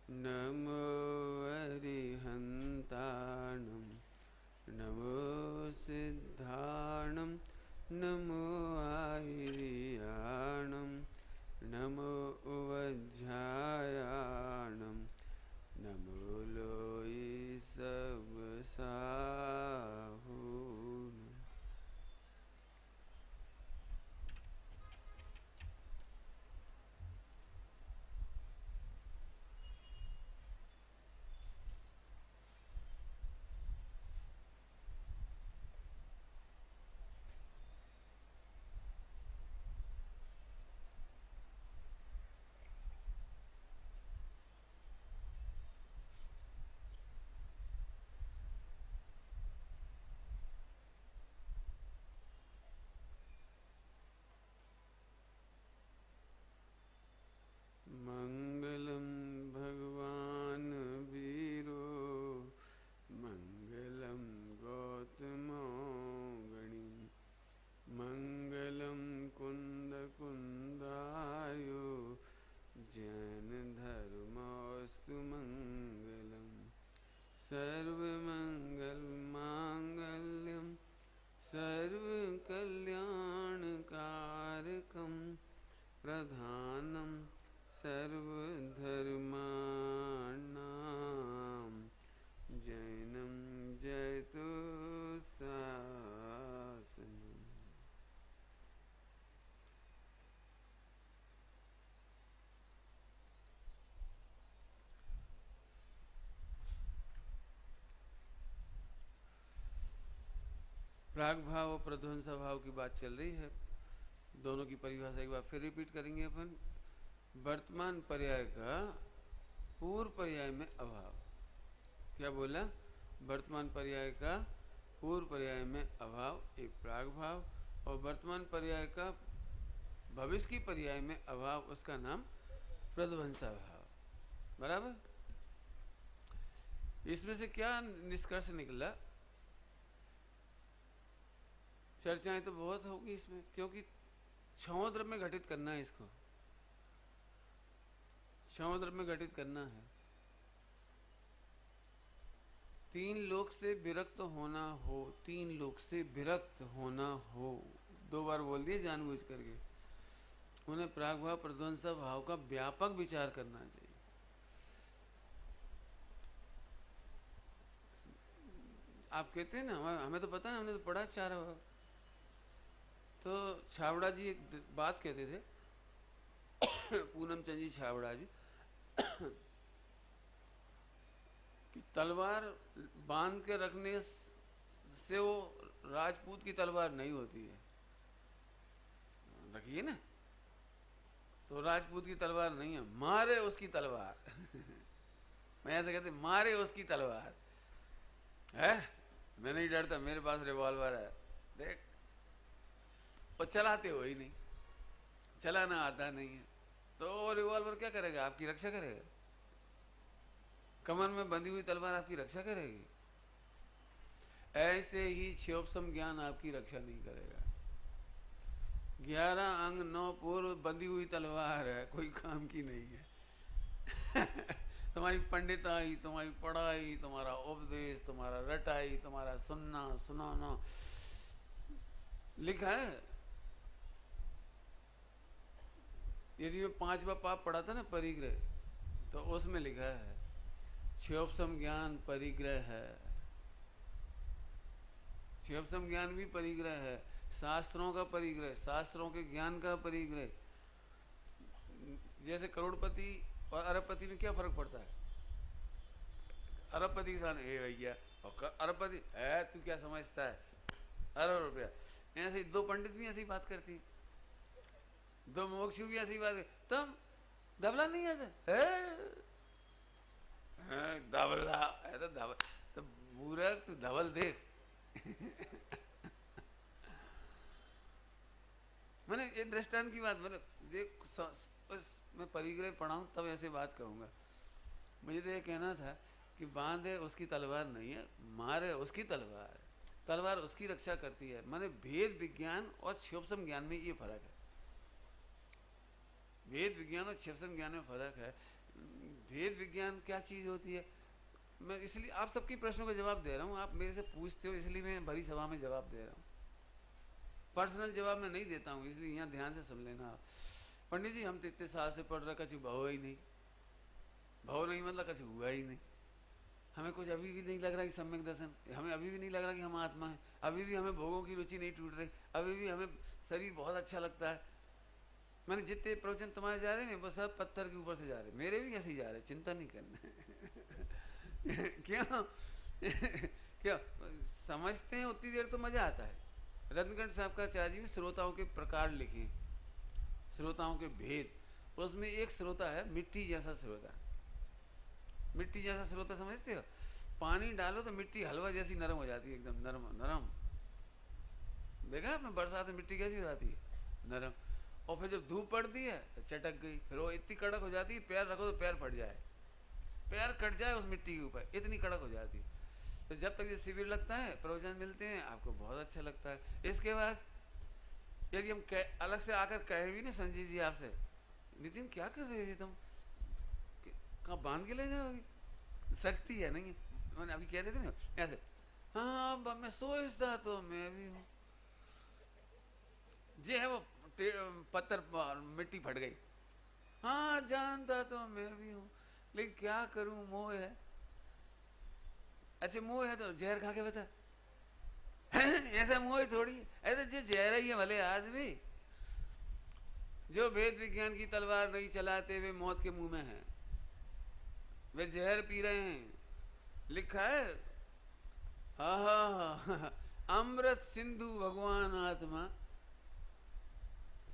नमो अरिहन्ताणं नमो सिद्धाणं नमो आयर्याणं नमो वज्झायाणं नमो लोई सब साहून। मंगलम भगवान वीरो मंगलम गौतमो गणी मंगलम कुंद कुंदायो जैन धर्मोस्तु मंगलम सर्वमंगल मांगल्यम सर्वकल्याणकारकम प्रधानम सर्वधर्माणां जैनं जयतु शासनम्। प्राग भाव और प्रध्वंस भाव की बात चल रही है। दोनों की परिभाषा एक बार फिर रिपीट करेंगे अपन। वर्तमान पर्याय का पूर्व पर्याय में अभाव। क्या बोला? वर्तमान पर्याय का पूर्व पर्याय में अभाव एक प्राग भाव, और वर्तमान पर्याय का भविष्य की पर्याय में अभाव, उसका नाम प्रध्वंसा भाव। बराबर? इसमें से क्या निष्कर्ष निकला? चर्चाएं तो बहुत होगी इसमें, क्योंकि छहों द्रव्य में घटित करना है इसको। छहों द्रव्य में घटित करना है। तीन लोक से विरक्त होना हो, तीन लोक से विरक्त होना हो, दो बार बोल दिए जानबूझ करके। उन्हें प्राग भाव प्रध्वंसा भाव का व्यापक विचार करना चाहिए। आप कहते हैं ना, हमें तो पता है, हमने तो पढ़ा चार भाव। तो छावड़ा जी एक बात कहते थे पूनम चंद जी छावड़ा जी कि तलवार बांध के रखने से वो राजपूत की तलवार नहीं होती है। रखिए ना, तो राजपूत की तलवार नहीं है, मारे उसकी तलवार मैं ऐसे कहते, मारे उसकी तलवार है। मैं नहीं डरता, मेरे पास रिवॉल्वर है, देख। और चलाते हो ही नहीं, चलाना आता नहीं है, तो रिवॉल्वर क्या करेगा? आपकी रक्षा करेगा? कमर में बंधी हुई तलवार आपकी रक्षा करेगी? ऐसे ही क्षोभसम ज्ञान आपकी रक्षा नहीं करेगा। 11 अंग 9 पूर्व बंधी हुई तलवार है, कोई काम की नहीं है तुम्हारी पंडिताई, तुम्हारी पढ़ाई, तुम्हारा उपदेश, तुम्हारा रटाई, तुम्हारा सुनना सुनाना, लिखा है। यदि मैं 5वां पाप पढ़ा था ना, परिग्रह, तो उसमें लिखा है क्षोभसम ज्ञान परिग्रह है। क्षोभसम ज्ञान भी परिग्रह है, शास्त्रों का परिग्रह, शास्त्रों के ज्ञान का परिग्रह। जैसे करोड़पति और अरबपति में क्या फर्क पड़ता है? अरबपति किसान ए भैया, और अरबपति है तू क्या समझता है, अरब रुपया। ऐसे दो पंडित भी ऐसी बात करती, दो मोक्षु भी ऐसी बात, तुम धवला नहीं आता है, धवला है तो धवल, तो मूर्ख तू धवल देख मैंने ये दृष्टांत की बात, मतलब देख, बस मैं परिग्रह पढ़ाऊँ तब ऐसे बात कहूँगा। मुझे तो ये कहना था कि बांधे उसकी तलवार नहीं है, मारे उसकी तलवार। तलवार उसकी रक्षा करती है। माने भेद विज्ञान और क्षोभसम ज्ञान में ये फर्क है। वेद विज्ञान और क्षोभसम ज्ञान में फर्क है। भेद विज्ञान क्या चीज़ होती है? मैं इसलिए आप सबकी प्रश्नों का जवाब दे रहा हूँ, आप मेरे से पूछते हो इसलिए मैं भरी सभा में जवाब दे रहा हूँ। पर्सनल जवाब मैं नहीं देता हूँ, इसलिए यहाँ ध्यान से सुन लेना आप। पंडित जी हम तो इतने साल से पढ़ रहे, कछु भाव ही नहीं, भाव नहीं मतलब कछु हुआ ही नहीं, हमें कुछ अभी भी नहीं लग रहा कि सम्यक दर्शन, हमें अभी भी नहीं लग रहा कि हम आत्मा हैं, अभी भी हमें भोगों की रुचि नहीं टूट रही, अभी भी हमें शरीर बहुत अच्छा लगता है। मैंने जितने प्रवचन तुम्हारे जा रहे हैं वो सब पत्थर के ऊपर से जा रहे, मेरे भी ऐसे ही जा रहे, चिंता नहीं करना। क्यों? क्या समझते हैं उतनी देर तो मजा आता है। रत्नगढ़ साहब का आचार्य जी में श्रोताओं के प्रकार लिखे, श्रोताओं के भेद, उसमें एक श्रोता है मिट्टी जैसा श्रोता। मिट्टी जैसा श्रोता समझते हो? पानी डालो तो मिट्टी हलवा जैसी नरम हो जाती है, एकदम नरम नरम। देखा आपने बरसात में मिट्टी कैसी हो जाती है? नरम। और फिर जब धूप पड़ती है तो चटक गई, फिर वो इतनी कड़क हो जाती है, पैर रखो तो पैर फट जाए, पैर कट जाए उस मिट्टी के ऊपर, इतनी कड़क हो जाती है। तो जब तक ये शिविर लगता है, प्रवचन मिलते हैं, आपको बहुत अच्छा लगता है। इसके बाद यदि हम अलग से आकर कहे भी ना संजीव जी आपसे, नितिन क्या कर रहे थे तुम, कहाँ बांध के ले जाओ, अभी शक्ति है नहीं, मैंने अभी कह रहे थे ना ऐसे, हाँ मैं सोचता तो मैं भी हूँ, जे है वो पत्थर मिट्टी फट गई, हाँ जानता तो मैं भी हूँ, लेकिन क्या करूं मोह है। अच्छा मोह है तो जहर खा के बता। ऐसा मोह थोड़ी, ऐसा जो जहर ही है भले आदमी, जो भेद विज्ञान की तलवार नहीं चलाते वे मौत के मुंह में हैं, वे जहर पी रहे हैं। लिखा है हा अमृत सिंधु भगवान आत्मा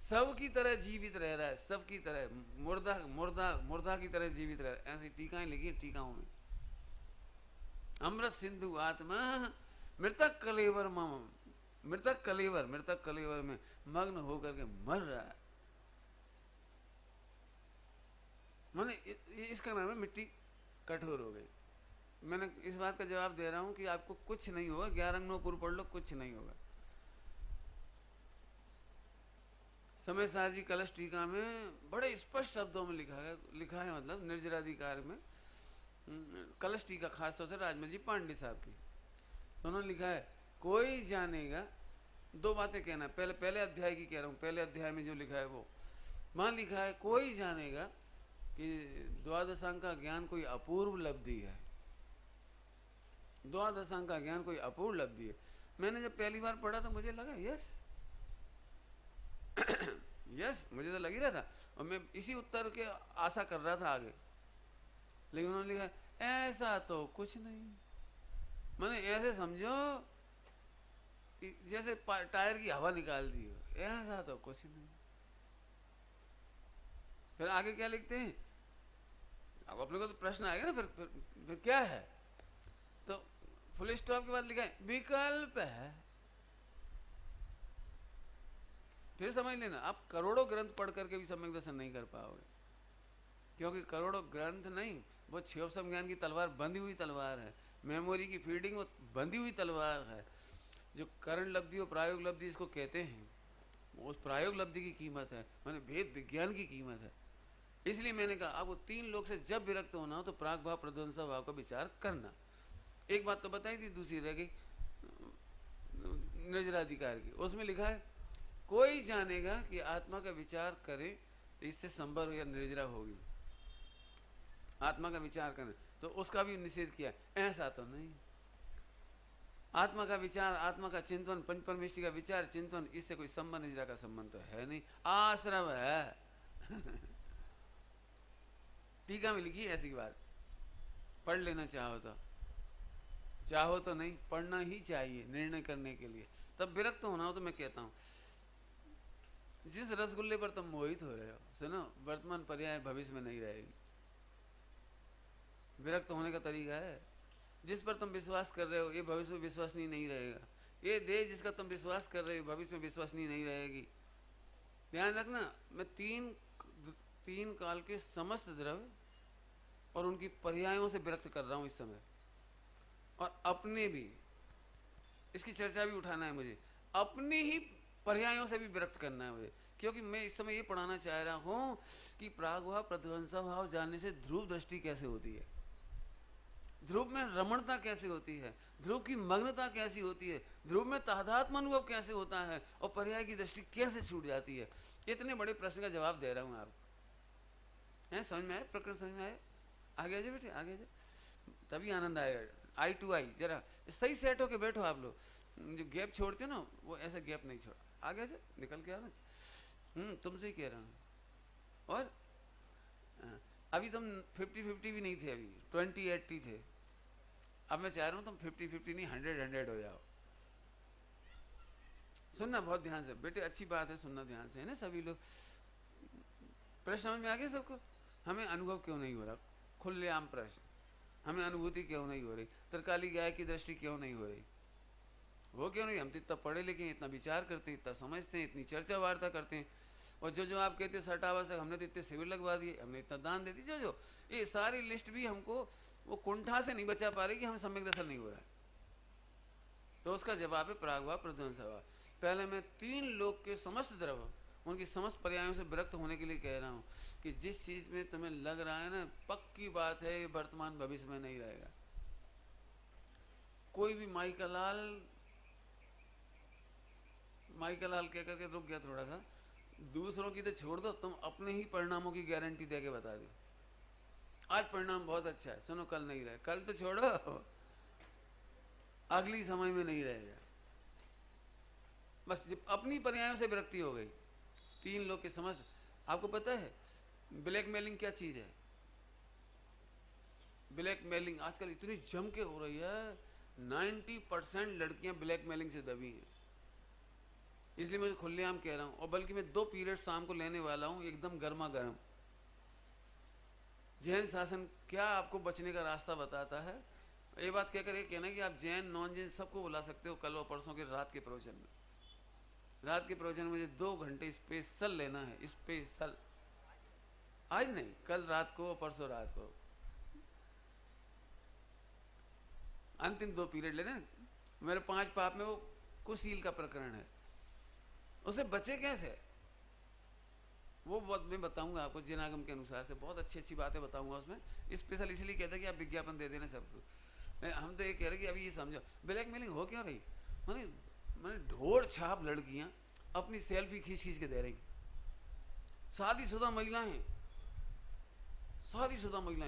सबकी तरह जीवित रह रहा है, सबकी तरह, मुर्दा मुर्दा मुर्दा की तरह जीवित रह रहा है। ऐसी टीकाएं लिखी टीकाओं में, अमृत सिंधु आत्मा मृतक कलेवर मम, मृतक कलेवर में मग्न होकर के मर रहा है। मैंने इसका नाम है मिट्टी कठोर हो गई। मैंने इस बात का जवाब दे रहा हूं कि आपको कुछ नहीं होगा, 11 अंगनों पढ़ लो, कुछ नहीं होगा। समय सार जी कलश टीका में बड़े स्पष्ट शब्दों में लिखा है मतलब निर्जराधिकार में, कलश टीका खासतौर से राजमल जी पांडे साहब की, तो उन्होंने लिखा है कोई जानेगा, दो बातें कहना, पहले अध्याय की कह रहा हूँ, पहले अध्याय में जो लिखा है वो, वहां लिखा है कोई जानेगा कि द्वादशांग का ज्ञान कोई अपूर्व लब्धि है, द्वादशांग का ज्ञान कोई अपूर्व लब्धि है। मैंने जब पहली बार पढ़ा तो मुझे लगा यस यस, मुझे तो लग ही रहा था, और मैं इसी उत्तर के आशा कर रहा था आगे, लेकिन उन्होंने लिखा ऐसा तो कुछ नहीं। मैंने ऐसे समझो जैसे टायर की हवा निकाल दी हो, ऐसा तो कुछ नहीं। फिर आगे क्या लिखते हैं, अब अपने को तो प्रश्न आएगा ना, फिर क्या है, तो फुल स्टॉप के बाद लिखा है विकल्प है। फिर समझ लेना, आप करोड़ों ग्रंथ पढ़ करके भी सम्यक दर्शन नहीं कर पाओगे, क्योंकि करोड़ों ग्रंथ नहीं, वो क्षयोपम ज्ञान की तलवार बंधी हुई तलवार है, मेमोरी की फीडिंग वो बंधी हुई तलवार है। जो करण लब्धि और प्रायोग लब्धि इसको कहते हैं, उस प्रायोग लब्धि की कीमत है, माने भेद विज्ञान की कीमत है। इसलिए मैंने कहा आपको 3 लोग से जब विरक्त होना हो तो प्राग भाव प्रध्वंस भाव का विचार करना। एक बात तो बताई थी, दूसरी रह गई निर्जराधिकार की, उसमें लिखा है कोई जानेगा कि आत्मा का विचार करे तो इससे संभव या निर्जरा होगी, आत्मा का विचार करना, तो उसका भी निषेध किया। ऐसा तो नहीं, आत्मा का विचार, आत्मा का चिंतन, पंच परमेष्टि का विचार चिंतन, इससे कोई संबंध निर्जरा का संबंध तो है नहीं, आश्रम है। टीका में लिखी ऐसी बात, पढ़ लेना चाहो तो नहीं, पढ़ना ही चाहिए निर्णय करने के लिए। तब विरक्त होना हो तो मैं कहता हूं जिस रसगुल्ले पर तुम मोहित हो रहे हो, सुनो वर्तमान पर्याय भविष्य में नहीं रहेगी। विरक्त होने का तरीका है, जिस पर तुम विश्वास कर रहे हो ये भविष्य में विश्वसनीय नहीं रहेगा, ये देह जिसका तुम विश्वास कर रहे हो भविष्य में विश्वसनीय नहीं रहेगी। ध्यान रखना, मैं तीन काल के समस्त द्रव्य और उनकी पर्यायों से विरक्त कर रहा हूं इस समय, और अपने भी, इसकी चर्चा भी उठाना है मुझे, अपनी ही पर्यायों से भी विरक्त करना है मुझे। क्योंकि मैं इस समय ये पढ़ाना चाह रहा हूं कि प्रागभाव प्रध्वंसा भाव जानने से ध्रुव दृष्टि कैसे होती है, ध्रुव में रमणता कैसे होती है, ध्रुव की मग्नता कैसी होती है, ध्रुव में तादात्म्य अनुभव कैसे होता है, और पर्याय की दृष्टि कैसे छूट जाती है। इतने बड़े प्रश्न का जवाब दे रहा हूं आपको। है समझ में आया? प्रकरण समझ में आया? आगे आ जाए बेटे, आगे आ जाए, तभी आनंद आएगा। आई टू आई जरा सही सेट होके बैठो आप लोग, जो गैप छोड़ते हो ना वो ऐसा गैप नहीं छोड़। आगे आ जाए, निकल के आ रहा। तुमसे ही कह रहा हूँ। और अभी तुम 50-50 भी नहीं थे, अभी 20-80 थे। अब मैं चाह रहा हूँ तुम 50-50 नहीं 100-100 हो जाओ। सुनना बहुत ध्यान से बेटे, अच्छी बात है, सुनना ध्यान से, है ना सभी लोग। प्रश्न समझ में आ गया सबको? हमें अनुभव क्यों नहीं हो रहा? खुलेआम प्रश्न, हमें अनुभूति क्यों नहीं हो रही? तरकाली गाय की दृष्टि क्यों नहीं हो रही? वो क्यों नहीं? हम तो इतना पढ़े लिखे हैं, इतना विचार करते हैं, इतना समझते हैं, इतनी चर्चा वार्ता करते हैं, और जो जो आप कहते हैं सटावश्यक, हमने तो इतने शिविर लगवा दिए, हमने इतना दान दे दी, जो जो ये सारी लिस्ट भी हमको वो कुंठा से नहीं बचा पा रही कि हम सम्यक दर्शन नहीं हो रहा है। तो उसका जवाब है प्रागभाव प्रध्वंसभाव। पहले मैं 3 लोक के समस्त द्रव्य उनकी समस्त पर्यायों से विरक्त होने के लिए कह रहा हूं कि जिस चीज में तुम्हें लग रहा है ना, पक्की बात है, ये वर्तमान भविष्य में नहीं रहेगा। कोई भी माई का लाल कह करके रुक गया थोड़ा सा। दूसरों की तो छोड़ दो, तुम अपने ही परिणामों की गारंटी दे के बता दो, आज परिणाम बहुत अच्छा है, सुनो कल नहीं रहे। कल तो छोड़ो, अगली समय में नहीं रहेगा। बस जब अपनी पर्यायों से विरक्ति हो गई, 3 लोग की समझ। आपको पता है ब्लैकमेलिंग क्या चीज है? ब्लैकमेलिंग आजकल इतनी जम के हो रही है, 90% लड़कियां ब्लैकमेलिंग से दबी हैं। इसलिए मैं खुलेआम कह रहा हूं, और बल्कि मैं 2 पीरियड शाम को लेने वाला हूं, एकदम गर्मा गर्म। जैन शासन क्या आपको बचने का रास्ता बताता है? ये बात कहकर ये कहना कि आप जैन नॉन जैन सबको बुला सकते हो कल और परसों के रात के प्रवचन में। रात के प्रवचन में मुझे 2 घंटे स्पेशल लेना है, स्पेशल। आज नहीं, कल रात को और परसों रात को, अंतिम 2 पीरियड लेने। मेरे 5 पाप में वो कुशील का प्रकरण है, उसे बचे कैसे वो बहुत मैं बताऊंगा आपको, जिनागम के अनुसार से बहुत अच्छी अच्छी बातें बताऊंगा उसमें। स्पेशल इसलिए कहता है कि आप विज्ञापन दे देना सबको। हम तो ये कह रहे कि अभी ये समझो ब्लैकमेलिंग हो क्यों रही। माने माने ढोर छाप लड़कियां अपनी सेल्फी खींच खींच के दे रही, शादीशुदा महिलाएं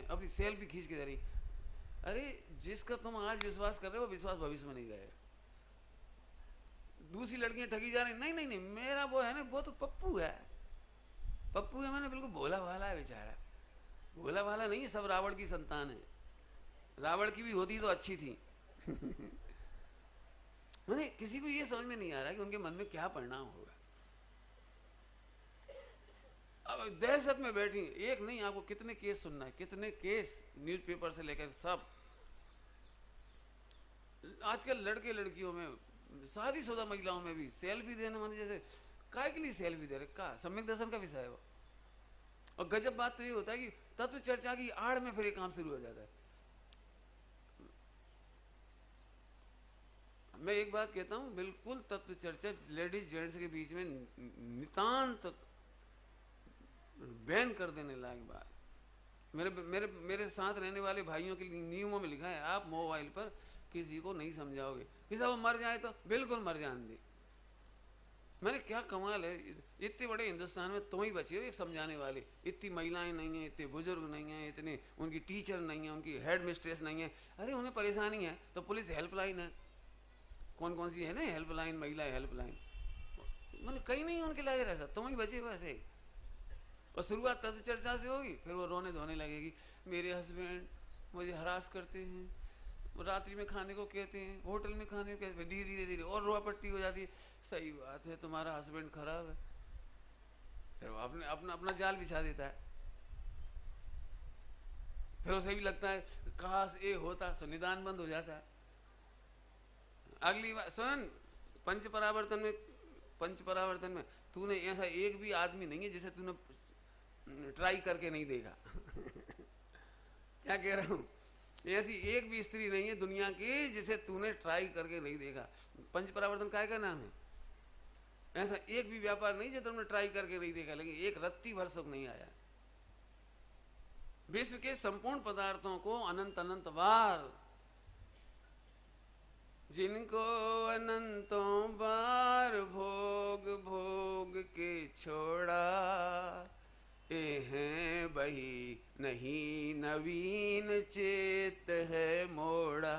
अपनी सेल्फी खींच के दे रही। अरे जिसका तुम आज विश्वास कर रहे हो, विश्वास भविष्य में नहीं रहेगा। दूसरी लड़कियां ठगी जा रही, नहीं नहीं नहीं मेरा वो है ना, वो तो पप्पू है, मैंने बिल्कुल भोला भाला है बेचारा। भोला भाला नहीं, सब रावण की संतान है। रावण की भी होती तो अच्छी थी। मैंने किसी को ये समझ में नहीं आ रहा कि उनके मन में क्या परिणाम होगा। अब दहशत में बैठी, एक नहीं आपको कितने केस सुनना है, कितने केस न्यूज़पेपर से लेकर सब। आजकल लड़के लड़कियों में, शादीशुदा महिलाओं में भी सेल्फी देने माने जैसे काय के लिए सेल्फी दे रहे, का सम्यक दर्शन का विषय है वो। और गजब बात तो ये होता है कि तत्व चर्चा की आड़ में फिर ये काम शुरू हो जाता है। मैं एक बात कहता हूं, बिल्कुल तत्व चर्चा लेडीज जेंट्स के बीच में नितांत बैन कर देने लायक बात। मेरे मेरे मेरे साथ रहने वाले भाइयों के नियमों में लिखा है, आप मोबाइल पर किसी को नहीं समझाओगे, किसी वो मर जाए तो बिल्कुल मर जाने दे। मैंने क्या कमाल है, इतने बड़े हिंदुस्तान में तुम ही बचे हो एक समझाने वाले। इतनी महिलाएं नहीं हैं, इतने बुजुर्ग नहीं हैं, इतने उनकी टीचर नहीं है, उनकी हेड मिस्ट्रेस नहीं है। अरे उन्हें परेशानी है तो पुलिस हेल्पलाइन है, कौन कौन सी है ना हेल्पलाइन, महिला हेल्पलाइन, मैंने कहीं नहीं उनके लगे रह तुम ही बचे वैसे। और शुरुआत तत्व चर्चा से होगी, फिर वो रोने धोने लगेगी, मेरे हस्बैंड मुझे हरास करते हैं, रात्रि में खाने को कहते हैं, होटल में खाने को कहते हैं, धीरे धीरे और रोआ पट्टी हो जाती है। सही बात है, तुम्हारा हस्बैंड खराब है। फिर वो अपने अपना जाल बिछा देता है। फिर उसे भी लगता है काश ये होता, सो निदान बंद हो जाता है। अगली बार सुन, पंच परावर्तन में तूने ऐसा एक भी आदमी नहीं है जिसे तूने ट्राई करके नहीं देखा। क्या कह रहा हूं, ऐसी एक भी स्त्री नहीं है दुनिया की जिसे तूने ट्राई करके नहीं देखा। पंच परावर्तन काय का नाम है? ऐसा एक भी व्यापार नहीं जो तुमने ट्राई करके नहीं देखा, लेकिन एक रत्ती भर सुख नहीं आया। विश्व के संपूर्ण पदार्थों को अनंत अनंत बार, जिनको अनंतों बार भोग भोग के छोड़ा, ए हैं वही नहीं नवीन चेत है मोड़ा।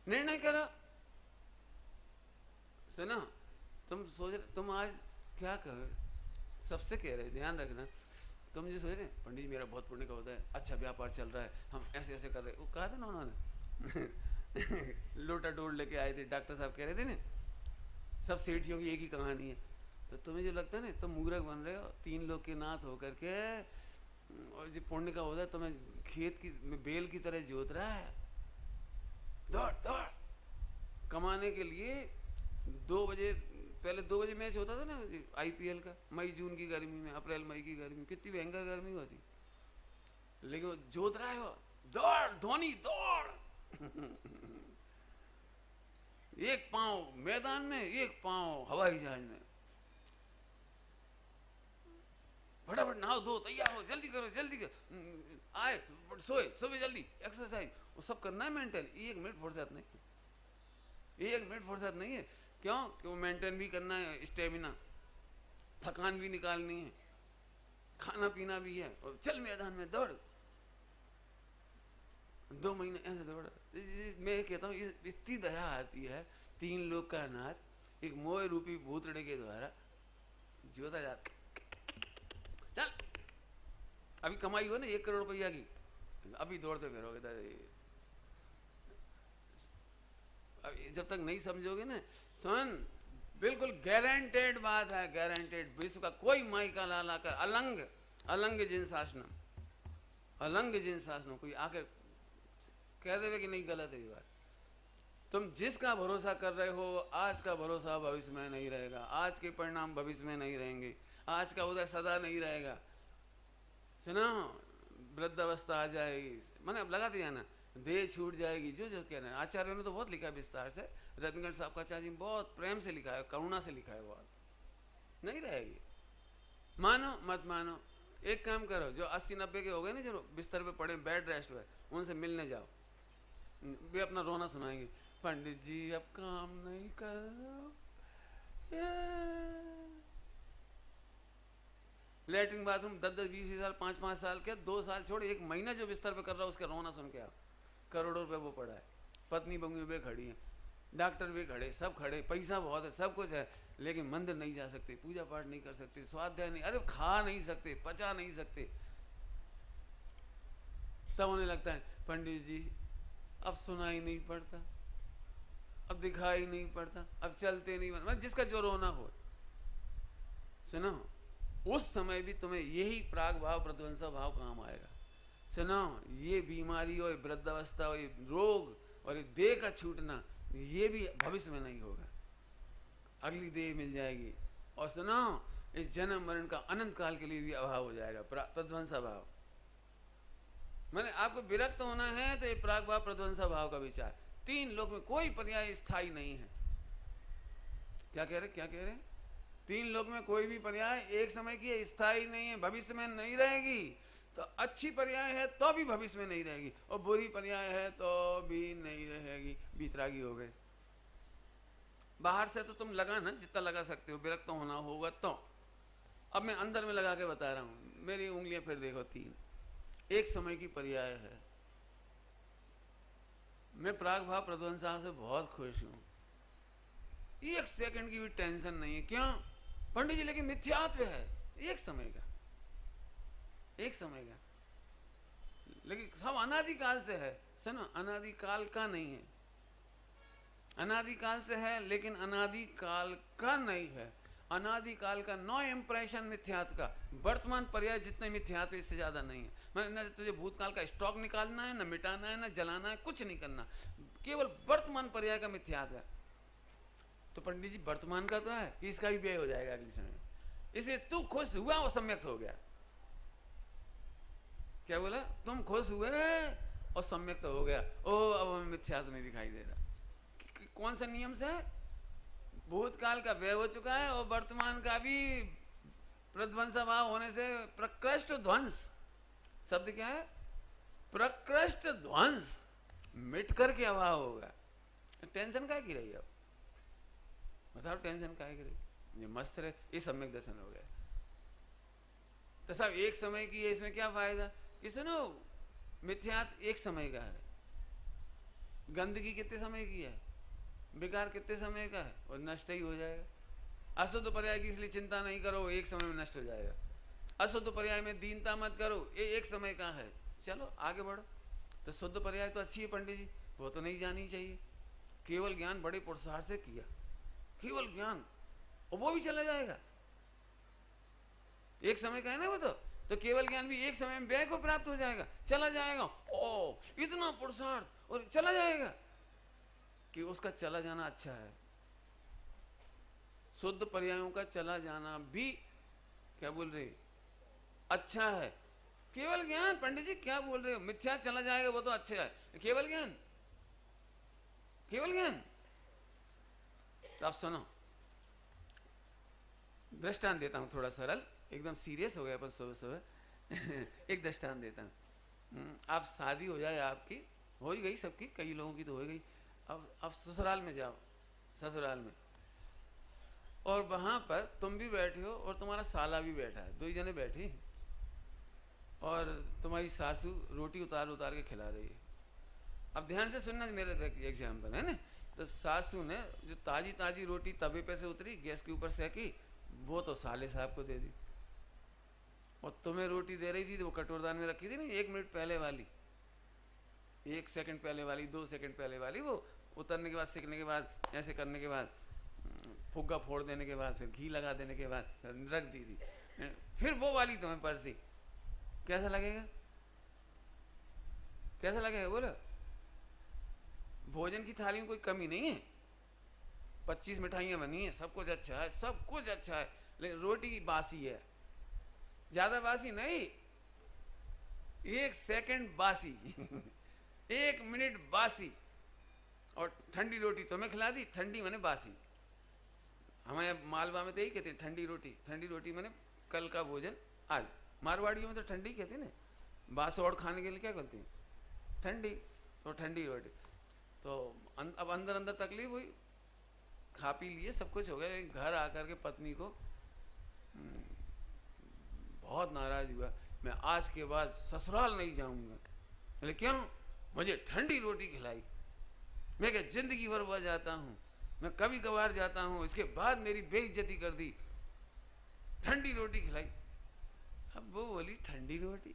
निर्णय करो। सुनो, तुम सोच रहे, तुम आज क्या कहो, सबसे कह रहे ध्यान रखना, तुम जो सोच रहे पंडित जी मेरा बहुत पुण्य का होता है, अच्छा व्यापार चल रहा है, हम ऐसे ऐसे कर रहे, वो कहा था ना उन्होंने लोटा डोल लेके आए थे, डॉक्टर साहब कह रहे थे ना सब सेठियों की एक ही कहानी है। तो तुम्हें जो लगता है ना तुम मूर्ख बन रहे हो, 3 लोग के नाथ होकर के, और जो पुण्य का होता है तुम्हें खेत की बेल की तरह जोत रहा है। दौड़ दौड़ कमाने के लिए 2 बजे, पहले 2 बजे मैच होता था ना IPL का, मई जून की गर्मी में, अप्रैल मई की गर्मी में, कितनी भयंकर गर्मी होती, लेकिन वो जोत रहा है, वो दौड़ धोनी दौड़ एक पांव मैदान में, एक पांव हवाई जहाज में, फटाफट नहाओ धो तैयार हो, जल्दी करो जल्दी करो, आए सोए सुबह जल्दी एक्सरसाइज, वो सब करना है मेंटेन। 1 मिनट फुर्सत नहीं, 1 मिनट फुर्सत नहीं है। क्यों? कि वो मेंटेन भी करना है, स्टेमिना, थकान भी निकालनी है, खाना पीना भी है, और चल मैदान में दौड़। 2 महीने ऐसे दौड़ा। मैं कहता हूँ इतनी दया आती है, 3 लोग का अनाथ एक मोह रूपी भूतड़े के द्वारा जोता जा। चल अभी कमाई हो ना 1 करोड़ रुपया की, अभी दौड़ते फिरोगे। अभी जब तक नहीं समझोगे ना, सुन बिल्कुल गारंटेड बात है, गारंटेड। विश्व का कोई माई का लाला कर अलंग अलंग जिन शासनम, अलंग जिन शासनम, कोई आकर कह देवे कि नहीं गलत है ये बात। तुम जिसका भरोसा कर रहे हो, आज का भरोसा भविष्य में नहीं रहेगा, आज के परिणाम भविष्य में नहीं रहेंगे, आज का उदय सदा नहीं रहेगा। सुनो, वृद्धावस्था आ जाएगी, मैंने अब लगा दिया ना, देह छूट जाएगी, जो जो कह रहे हैं। आचार्यों ने तो बहुत लिखा है विस्तार से, रत्नगढ़ साहब का आचार्य जी बहुत प्रेम से लिखा है, करुणा से लिखा है, बहुत नहीं रहेगी। मानो मत मानो, एक काम करो, जो 80-90 के हो गए ना, जो बिस्तर पे पड़े बेड रेस्ट पे, उनसे मिलने जाओ, वे अपना रोना सुनाएंगे, पंडित जी अब काम नहीं कर रहा, लेटरिन बाथरूम 10-10-20 साल, 5-5 साल के, 2 साल छोड़ 1 महीना जो बिस्तर पे कर रहा है, उसका रोना सुन के आओ। करोड़ों रुपए वो पड़ा है, पत्नी बंगी भी खड़ी है, डॉक्टर भी खड़े, सब खड़े, पैसा बहुत है, सब कुछ है, लेकिन मंदिर नहीं जा सकते, पूजा पाठ नहीं कर सकते, स्वाध्याय नहीं, अरे खा नहीं सकते, पचा नहीं सकते। तब उन्हें लगता है पंडित जी अब सुनाई नहीं पड़ता, अब दिखाई नहीं पड़ता, अब चलते नहीं, मतलब जिसका जो रोना हो। सुनो, उस समय भी तुम्हें यही प्राग भाव प्रध्वंसा भाव काम आएगा। सुनो, ये बीमारी और वृद्धावस्था और ये रोग और ये देह का छूटना, ये भी भविष्य में नहीं होगा, अगली देह मिल जाएगी। और सुनो, इस जन्म मरण का अनंत काल के लिए भी अभाव हो जाएगा, प्रध्वंसा भाव। मैंने आपको विरक्त होना है तो ये प्राग भाव प्रध्वंसा भाव का विचार। 3 लोक में कोई पर्याय स्थायी नहीं है। क्या कह रहे, क्या कह रहे? 3 लोक में कोई भी पर्याय एक समय की स्थायी नहीं है, भविष्य में नहीं रहेगी। तो अच्छी पर्याय है तो भी भविष्य में नहीं रहेगी, और बुरी पर्याय है तो भी नहीं रहेगी। बीतरागी हो गए। बाहर से तो तुम लगा ना जितना लगा सकते हो, विरक्त होना होगा तो। अब मैं अंदर में लगा के बता रहा हूं, मेरी उंगलियां फिर देखो 3, एक समय की पर्याय है। मैं प्राग भाव प्रध्वंसा से बहुत खुश हूं, 1 सेकंड की भी टेंशन नहीं है। क्यों पंडित जी? लेकिन मिथ्यात्व है, एक समय का, एक समय का, लेकिन सब अनादिकाल से है। सुनो, अनादिकाल का नहीं है, अनादिकाल से है लेकिन अनादिकाल का नहीं है। अनादिकाल का नो इम्प्रेशन मिथ्यात्व का, वर्तमान पर्याय जितने मिथ्यात्व इससे ज्यादा नहीं है। मैं न तुझे भूतकाल का स्टॉक निकालना है, न मिटाना है, न जलाना है, कुछ नहीं करना, केवल वर्तमान पर्याय का मिथ्यात्व है। तो पंडित जी वर्तमान का तो है कि इसका भी व्यय हो जाएगा अगले समय, इसलिए तू खुश हुआ और सम्यक्त हो गया। क्या बोला? तुम खुश हुए और सम्यक्त हो गया। ओ अब हमें मिथ्यात्व नहीं दिखाई दे रहा। कौन सा नियम से? भूतकाल का व्यय हो चुका है और वर्तमान का भी प्रध्वंस भाव होने से प्रकृष्ट ध्वंस, शब्द क्या है? प्रकृष्ट ध्वंस, मिट करके अभाव होगा। टेंशन काय की रही अब बताओ, टेंशन काय की रही? ये मस्त रहे, ये सम्यक दर्शन हो गया। तो साहब एक समय की है, इसमें क्या फायदा? कि सुनो, मिथ्यात एक समय का है, गंदगी कितने समय की है, बेकार कितने समय का है, और नष्ट ही हो जाएगा। अशुद्ध पर्याय की इसलिए चिंता नहीं करो, एक समय में नष्ट हो जाएगा। अशुद्ध पर्याय में दीनता मत करो, ये एक समय का है, चलो आगे बढ़ो। तो शुद्ध पर्याय तो अच्छी है पंडित जी, वो तो नहीं जानी चाहिए। केवल ज्ञान बड़े पुरुषार्थ से किया, केवल ज्ञान, और वो भी चला जाएगा, एक समय का है ना वो। तो केवल ज्ञान भी एक समय में व्यय को प्राप्त हो जाएगा, चला जाएगा। ओ इतना पुरुषार्थ और चला जाएगा कि उसका चला जाना अच्छा है। शुद्ध पर्यायों का चला जाना भी क्या बोल रहे, अच्छा है। केवल ज्ञान, पंडित जी क्या बोल रहे हो? मिथ्या चला जाएगा वो तो अच्छा है, केवल ज्ञान, केवल ज्ञान। तो आप सुनो, दृष्टांत देता हूं थोड़ा सरल, एकदम सीरियस हो गया पर सुबह सुबह एक दृष्टांत देता हूं। आप शादी हो जाए, आपकी हो ही गई, सबकी, कई लोगों की तो हो गई। अब ससुराल में जाओ, ससुराल में, और वहां पर तुम भी बैठे हो और तुम्हारा साला भी बैठा है, दो ही जने बैठे, और तुम्हारी सासू रोटी उतार उतार के खिला रही है। अब ध्यान से सुनना, मेरा एग्जाम्पल है ना। तो सासू ने जो ताजी ताजी रोटी तवे पे से उतरी, गैस के ऊपर सेकी, वो तो साले साहब को दे दी। और तुम्हें रोटी दे रही थी तो वो कटोरदान में रखी थी ना, 1 मिनट पहले वाली, 1 सेकंड पहले वाली, 2 सेकंड पहले वाली, वो उतरने के बाद, सीखने के बाद, ऐसे करने के बाद, फुग्गा फोड़ देने के बाद, फिर घी लगा देने के बाद रख दी थी, फिर वो वाली तुम्हें परसी। कैसा लगेगा? कैसा लगेगा बोलो? भोजन की थाली में कोई कमी नहीं है, 25 मिठाइयां बनी है, सब कुछ अच्छा है, सब कुछ अच्छा है, लेकिन रोटी बासी है, ज्यादा बासी नहीं, 1 सेकंड बासी 1 मिनट बासी, और ठंडी रोटी तुम्हें खिला दी, ठंडी माने बासी। हमारे मालवा में तो यही कहते हैं, ठंडी रोटी, ठंडी रोटी माने कल का भोजन आज। मारवाड़ियों में तो ठंडी कहते हैं ना, बासोड़ खाने के लिए क्या करती हैं? ठंडी, तो ठंडी रोटी। तो अब अंदर अंदर तकलीफ हुई, खा पी लिए, सब कुछ हो गया, घर आकर के पत्नी को बहुत नाराज हुआ, मैं आज के बाद ससुराल नहीं जाऊंगा। बोले क्यों? मुझे ठंडी रोटी खिलाई। मैं क्या जिंदगी भर वह जाता हूँ, मैं कभी कभार जाता हूँ, इसके बाद मेरी बेइज्जती कर दी, ठंडी रोटी खिलाई। अब वो बोली ठंडी रोटी,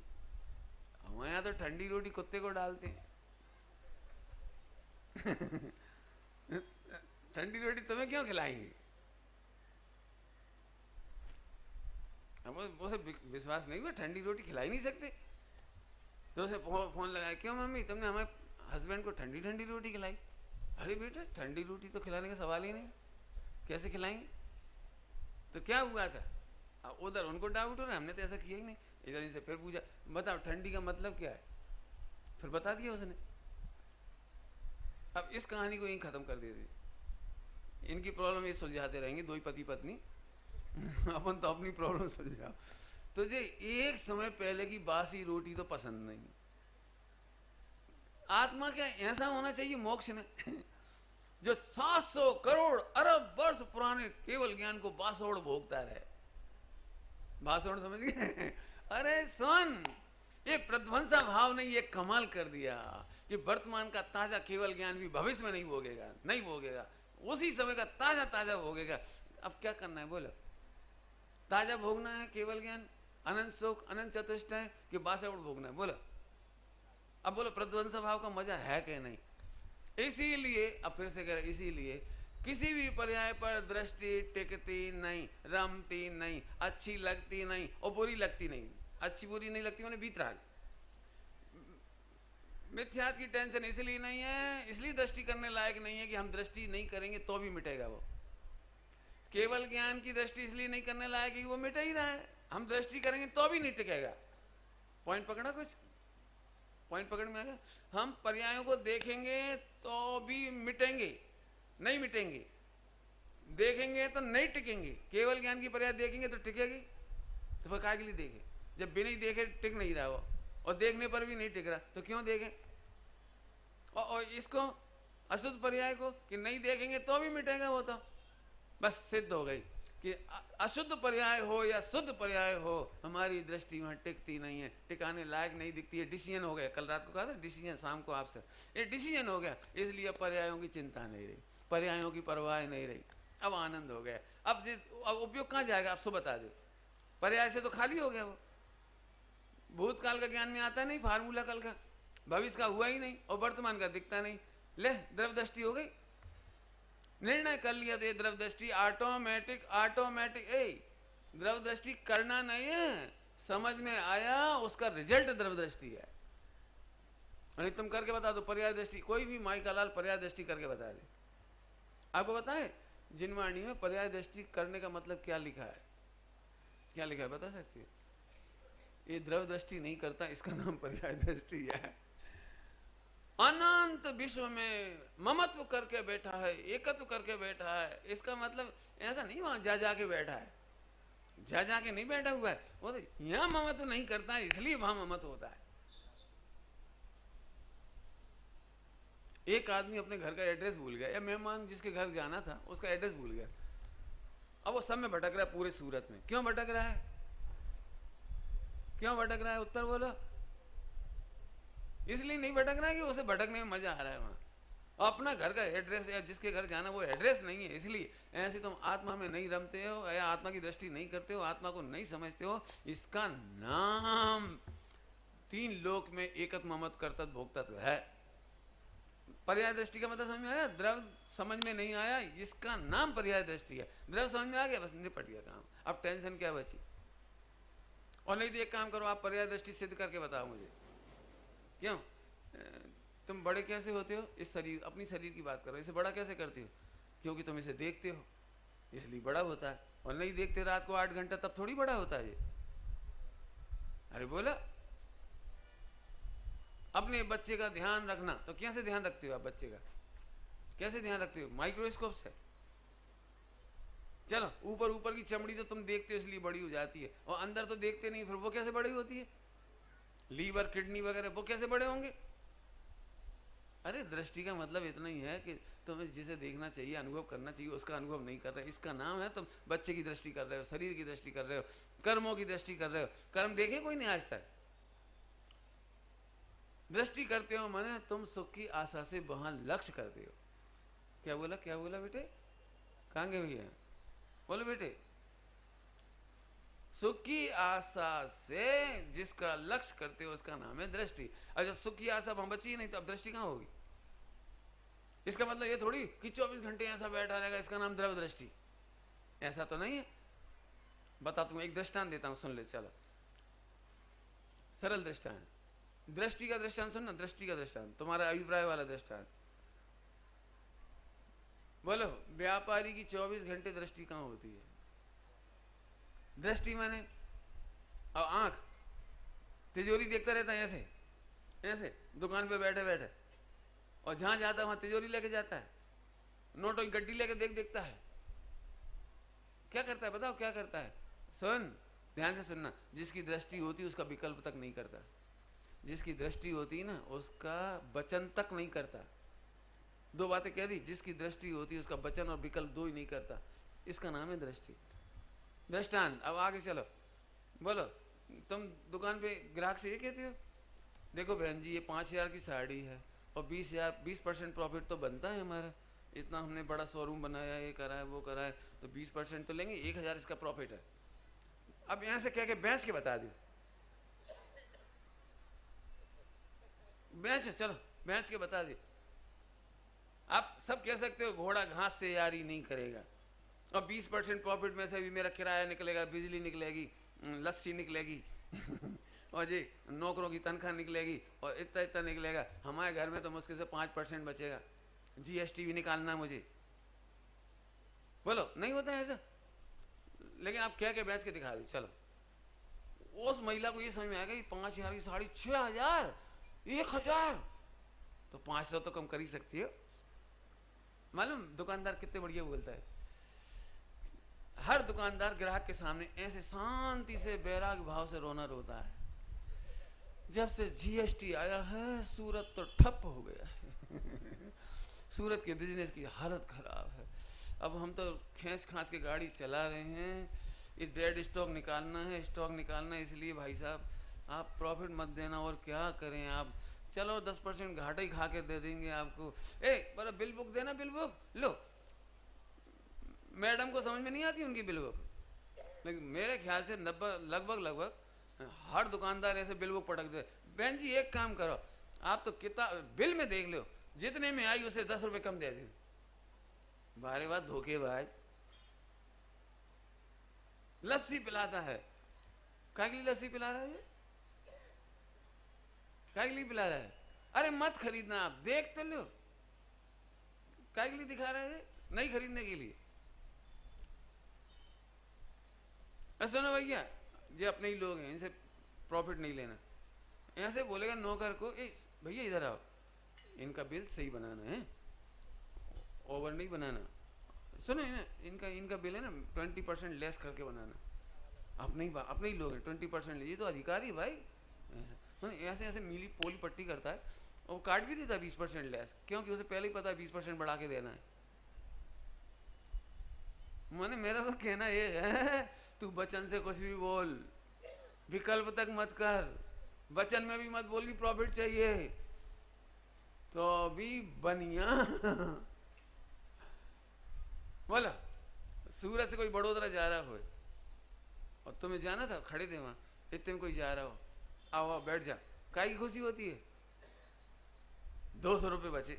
हमारे यहाँ तो ठंडी रोटी कुत्ते को डालते हैं ठंडी रोटी तुम्हें क्यों खिलाएंगे? अब उसे विश्वास नहीं हुआ, ठंडी रोटी खिला ही नहीं सकते। तो उसे फोन लगाया, क्यों मम्मी तुमने हमारे हस्बैंड को ठंडी ठंडी रोटी खिलाई? अरे बेटा ठंडी रोटी तो खिलाने का सवाल ही नहीं, कैसे खिलाएंगे? तो क्या हुआ था? उधर उनको डाउट हो रहा है, हमने तो ऐसा किया ही नहीं। इधर इनसे फिर पूछा, बताओ ठंडी का मतलब क्या है? फिर बता दिया उसने। अब इस कहानी को यहीं खत्म कर देती, इनकी प्रॉब्लम ये सुलझाते रहेंगे, दो ही पति पत्नी अपन तो अपनी प्रॉब्लम सुलझाओ। तो ये एक समय पहले की बासी रोटी तो पसंद नहीं। आत्मा क्या ऐसा होना चाहिए मोक्ष में जो 700 करोड़ अरब वर्ष पुराने केवल ज्ञान को बासोड़ भोगता रहे। बासोड़ समझ गए? अरे सुन, ये प्रध्वंसा भाव ने ये कमाल कर दिया कि वर्तमान का ताजा केवल ज्ञान भी भविष्य में नहीं भोगेगा, नहीं भोगेगा, उसी समय का ताजा ताजा भोगेगा। अब क्या करना है बोलो? ताजा भोगना है केवल ज्ञान, अनंत सुख, अनंत चतुष्ट है कि बासोड़ भोगना है? बोलो। अब बोलो प्रध्वंस भाव का मजा है कि नहीं? इसीलिए अब फिर से कह रहे, इसीलिए किसी भी पर्याय पर दृष्टि टिकती नहीं, रमती नहीं, अच्छी लगती नहीं और बुरी लगती नहीं। अच्छी बुरी नहीं लगती मैंने बीतराग। मिथ्यात की टेंशन इसलिए नहीं है, इसलिए दृष्टि करने लायक नहीं है कि हम दृष्टि नहीं करेंगे तो भी मिटेगा वो। केवल ज्ञान की दृष्टि इसलिए नहीं करने लायक है कि वो मिट ही रहा है, हम दृष्टि करेंगे तो भी नहीं टिकेगा। पॉइंट पकड़ा? कुछ पॉइंट पकड़ में आ गया? हम पर्यायों को देखेंगे तो भी मिटेंगे, नहीं मिटेंगे। देखेंगे तो नहीं टिकेंगे, केवल ज्ञान की पर्याय देखेंगे तो टिकेगी, तो फिर काय के लिए देखे? जब बिना ही देखे टिक नहीं रहा वो, और देखने पर भी नहीं टिक रहा, तो क्यों देखे? और इसको अशुद्ध पर्याय को कि नहीं देखेंगे तो भी मिटेगा वो, तो बस सिद्ध हो गई कि अशुद्ध पर्याय हो या शुद्ध पर्याय हो, हमारी दृष्टि वहां टिकती नहीं है, टिकाने लायक नहीं दिखती है। डिसीजन हो गया, कल रात को कहा था डिसीजन, शाम को आपसे ये डिसीजन हो गया, इसलिए पर्यायों की चिंता नहीं रही, पर्यायों की परवाह नहीं रही, अब आनंद हो गया। अब उपयोग कहाँ जाएगा? आप सो बता दो, पर्याय से तो खाली हो गया वो, भूतकाल का ज्ञान में आता नहीं, फार्मूला कल का, भविष्य का हुआ ही नहीं, और वर्तमान का दिखता नहीं। ले द्रव दृष्टि हो गई, निर्णय कर लिया तो ये द्रव दृष्टि ऑटोमेटिक द्रव दृष्टि करना नहीं है, समझ में आया, उसका रिजल्ट द्रव दृष्टि है। और तुम करके बता दो पर्याय दृष्टि, कोई भी माई का लाल पर्याय दृष्टि करके बता दे। आपको बताए जिनवाणी में पर्याय दृष्टि करने का मतलब क्या लिखा है? क्या लिखा है बता सकती है? ये द्रव दृष्टि नहीं करता, इसका नाम पर्याय दृष्टि है। अनंत विश्व में ममत्व करके बैठा है, एकत्व करके बैठा है, इसका मतलब ऐसा नहीं वहां जा जाके बैठा है, जा जाके नहीं बैठा हुआ है, वो तो यहां ममत्व नहीं करता है, इसलिए वहां ममत्व होता है। एक आदमी अपने घर का एड्रेस भूल गया, या मेहमान जिसके घर जाना था उसका एड्रेस भूल गया, अब वो सब में भटक रहा है पूरे सूरत में। क्यों भटक रहा है? क्यों भटक रहा है? उत्तर बोलो। इसलिए नहीं भटक रहा है कि उसे भटकने में मजा आ रहा है वहां, अपना घर का एड्रेस या जिसके घर जाना वो एड्रेस नहीं है, इसलिए ऐसे तुम आत्मा में नहीं रमते हो या आत्मा की दृष्टि नहीं करते हो, आत्मा को नहीं समझते हो। इसका नाम तीन लोक में एकत ममत कर्तव्य भोक्तत्व है। पर्याय दृष्टि का मतलब समझ में आया? द्रव समझ में नहीं आया, इसका नाम पर्याय दृष्टि है। द्रव समझ में आ गया, बस निपट गया काम, अब टेंशन क्या बची? और नहीं तो एक काम करो, आप पर्याय दृष्टि सिद्ध करके बताओ मुझे। क्यों तुम बड़े कैसे होते हो? इस शरीर, अपनी शरीर की बात करो, इसे बड़ा कैसे करते हो? क्योंकि तुम इसे देखते हो इसलिए बड़ा होता है, और नहीं देखते रात को 8 घंटा तब थोड़ी बड़ा होता है ये। अरे बोला, अपने बच्चे का ध्यान रखना, तो कैसे ध्यान रखते हो आप बच्चे का? कैसे ध्यान रखते हो? माइक्रोस्कोप से। चलो ऊपर ऊपर की चमड़ी तो तुम देखते हो इसलिए बड़ी हो जाती है, और अंदर तो देखते नहीं, फिर वो कैसे बड़ी होती है? लीवर, किडनी वगैरह वो कैसे बड़े होंगे? अरे दृष्टि का मतलब इतना ही है कि तुम्हें जिसे देखना चाहिए, अनुभव करना चाहिए, उसका अनुभव नहीं कर रहे, इसका नाम है तुम बच्चे की दृष्टि कर रहे हो, शरीर की दृष्टि कर रहे हो, कर्मों की दृष्टि कर रहे हो। कर्म देखे कोई नहीं आज तक? दृष्टि करते हो माने तुम सुख की आशा से वहां लक्ष्य करते हो। क्या बोला? क्या बोला बेटे? कहाँ गए भैया? बोलो बेटे। सुख की आशा से जिसका लक्ष्य करते हो उसका नाम है दृष्टि। और जब सुख की आशा वहां बची नहीं तो अब दृष्टि कहां होगी? इसका मतलब ये थोड़ी कि 24 घंटे ऐसा बैठा रहेगा, इसका नाम द्रव दृष्टि, ऐसा तो नहीं है। बताता हूं, एक दृष्टांत देता हूं, सुन ले। चलो सरल दृष्टांत, दृष्टि का दृष्टांत सुनना, दृष्टि का दृष्टांत, तुम्हारा अभिप्राय वाला दृष्टांत। बोलो, व्यापारी की 24 घंटे दृष्टि कहां होती है? दृष्टि माने और आंख, तिजोरी देखता रहता है ऐसे ऐसे दुकान पे बैठे बैठे, और जहां जाता है वहां तिजोरी लेके जाता है, नोटों की गड्डी लेके देखता है। क्या करता है बताओ? क्या करता है? सुन, ध्यान से सुनना। जिसकी दृष्टि होती है उसका विकल्प तक नहीं करता, जिसकी दृष्टि होती है ना उसका वचन तक नहीं करता। दो बातें कह दी, जिसकी दृष्टि होती है उसका वचन और विकल्प दो ही नहीं करता, इसका नाम है दृष्टि। दृष्टांत, अब आगे चलो। बोलो, तुम दुकान पे ग्राहक से ये कहते हो, देखो बहन जी ये 5000 की साड़ी है और 20% प्रॉफिट तो बनता है हमारा, इतना हमने बड़ा शोरूम बनाया, ये करा है वो करा है, तो 20% तो लेंगे, 1000 इसका प्रॉफिट है। अब यहाँ से कह के बेच के बता दी, बेच, चलो बेच के बता दी। आप सब कह सकते हो घोड़ा घास से यारी नहीं करेगा, और 20% प्रॉफिट में से भी मेरा किराया निकलेगा, बिजली निकलेगी, लस्सी निकलेगी और जी नौकरों की तनख्वाह निकलेगी, और इतना इतना निकलेगा। हमारे घर में तो मुश्किल से 5% बचेगा, जीएसटी भी निकालना मुझे। बोलो, नहीं होता है ऐसा? लेकिन आप कह के बेच के दिखा दी। चलो, उस महिला को ये समझ में आ गई 5000 की साड़ी 6000, 1000, तो 500 तो कम कर ही सकती हो। मालूम दुकानदार कितने बढ़िया बोलता है, हर दुकानदार ग्राहक के सामने ऐसे शांति से वैराग्य भाव से रोना रोता है। जब से जीएसटी आया है सूरत तो ठप हो गया है। सूरत के बिजनेस की हालत खराब है। अब हम तो खींच खांच के गाड़ी चला रहे हैं। ये डेड स्टॉक निकालना है, स्टॉक निकालना है, इसलिए भाई साहब आप प्रॉफिट मत देना। और क्या करें आप, चलो 10% घाटा ही खा के दे देंगे आपको। बड़ा बिल बुक देना, बिल बुक लो। मैडम को समझ में नहीं आती उनकी बिल बुक, लेकिन मेरे ख्याल से लगभग हर दुकानदार ऐसे बिल बुक पटक दे। बहन जी एक काम करो, आप तो कितना बिल में देख लो, जितने में आई उसे 10 रुपए कम दे दी। बारे बात धोखेबाज। लस्सी पिलाता है, काय के लिए लस्सी पिला रहा है? काय के लिए पिला रहा है? अरे मत खरीदना, आप देख तो लो। काय के लिए दिखा रहा है? नहीं खरीदने के लिए। सुनो भैया, ये अपने ही लोग हैं, इनसे प्रॉफिट नहीं लेना। ऐसे बोलेगा नौकर को, भैया इधर आओ, इनका बिल सही बनाना है, ओवर नहीं बनाना। सुनो ना, इनका बिल है ना 20% लेस करके बनाना। अपने ही लोग हैं, 20% लीजिए तो अधिकारी भाई। ऐसे ऐसे मीली पोली पट्टी करता है और काट भी देता है 20% लेस, क्योंकि उसे पहले ही पता है 20% बढ़ा के देना है। मैंने मेरा तो कहना ये है, तू वचन से कुछ भी बोल, विकल्प तक मत कर। वचन में भी मत बोल कि प्रॉफिट चाहिए, तो भी बनिया। बोला सूरत से कोई बड़ोदरा जा रहा हो और तुम्हें जाना था, खड़े थे वहां, इतने में कोई जा रहा हो, आओ बैठ जा, काय की खुशी होती है? 200 रुपये बचे,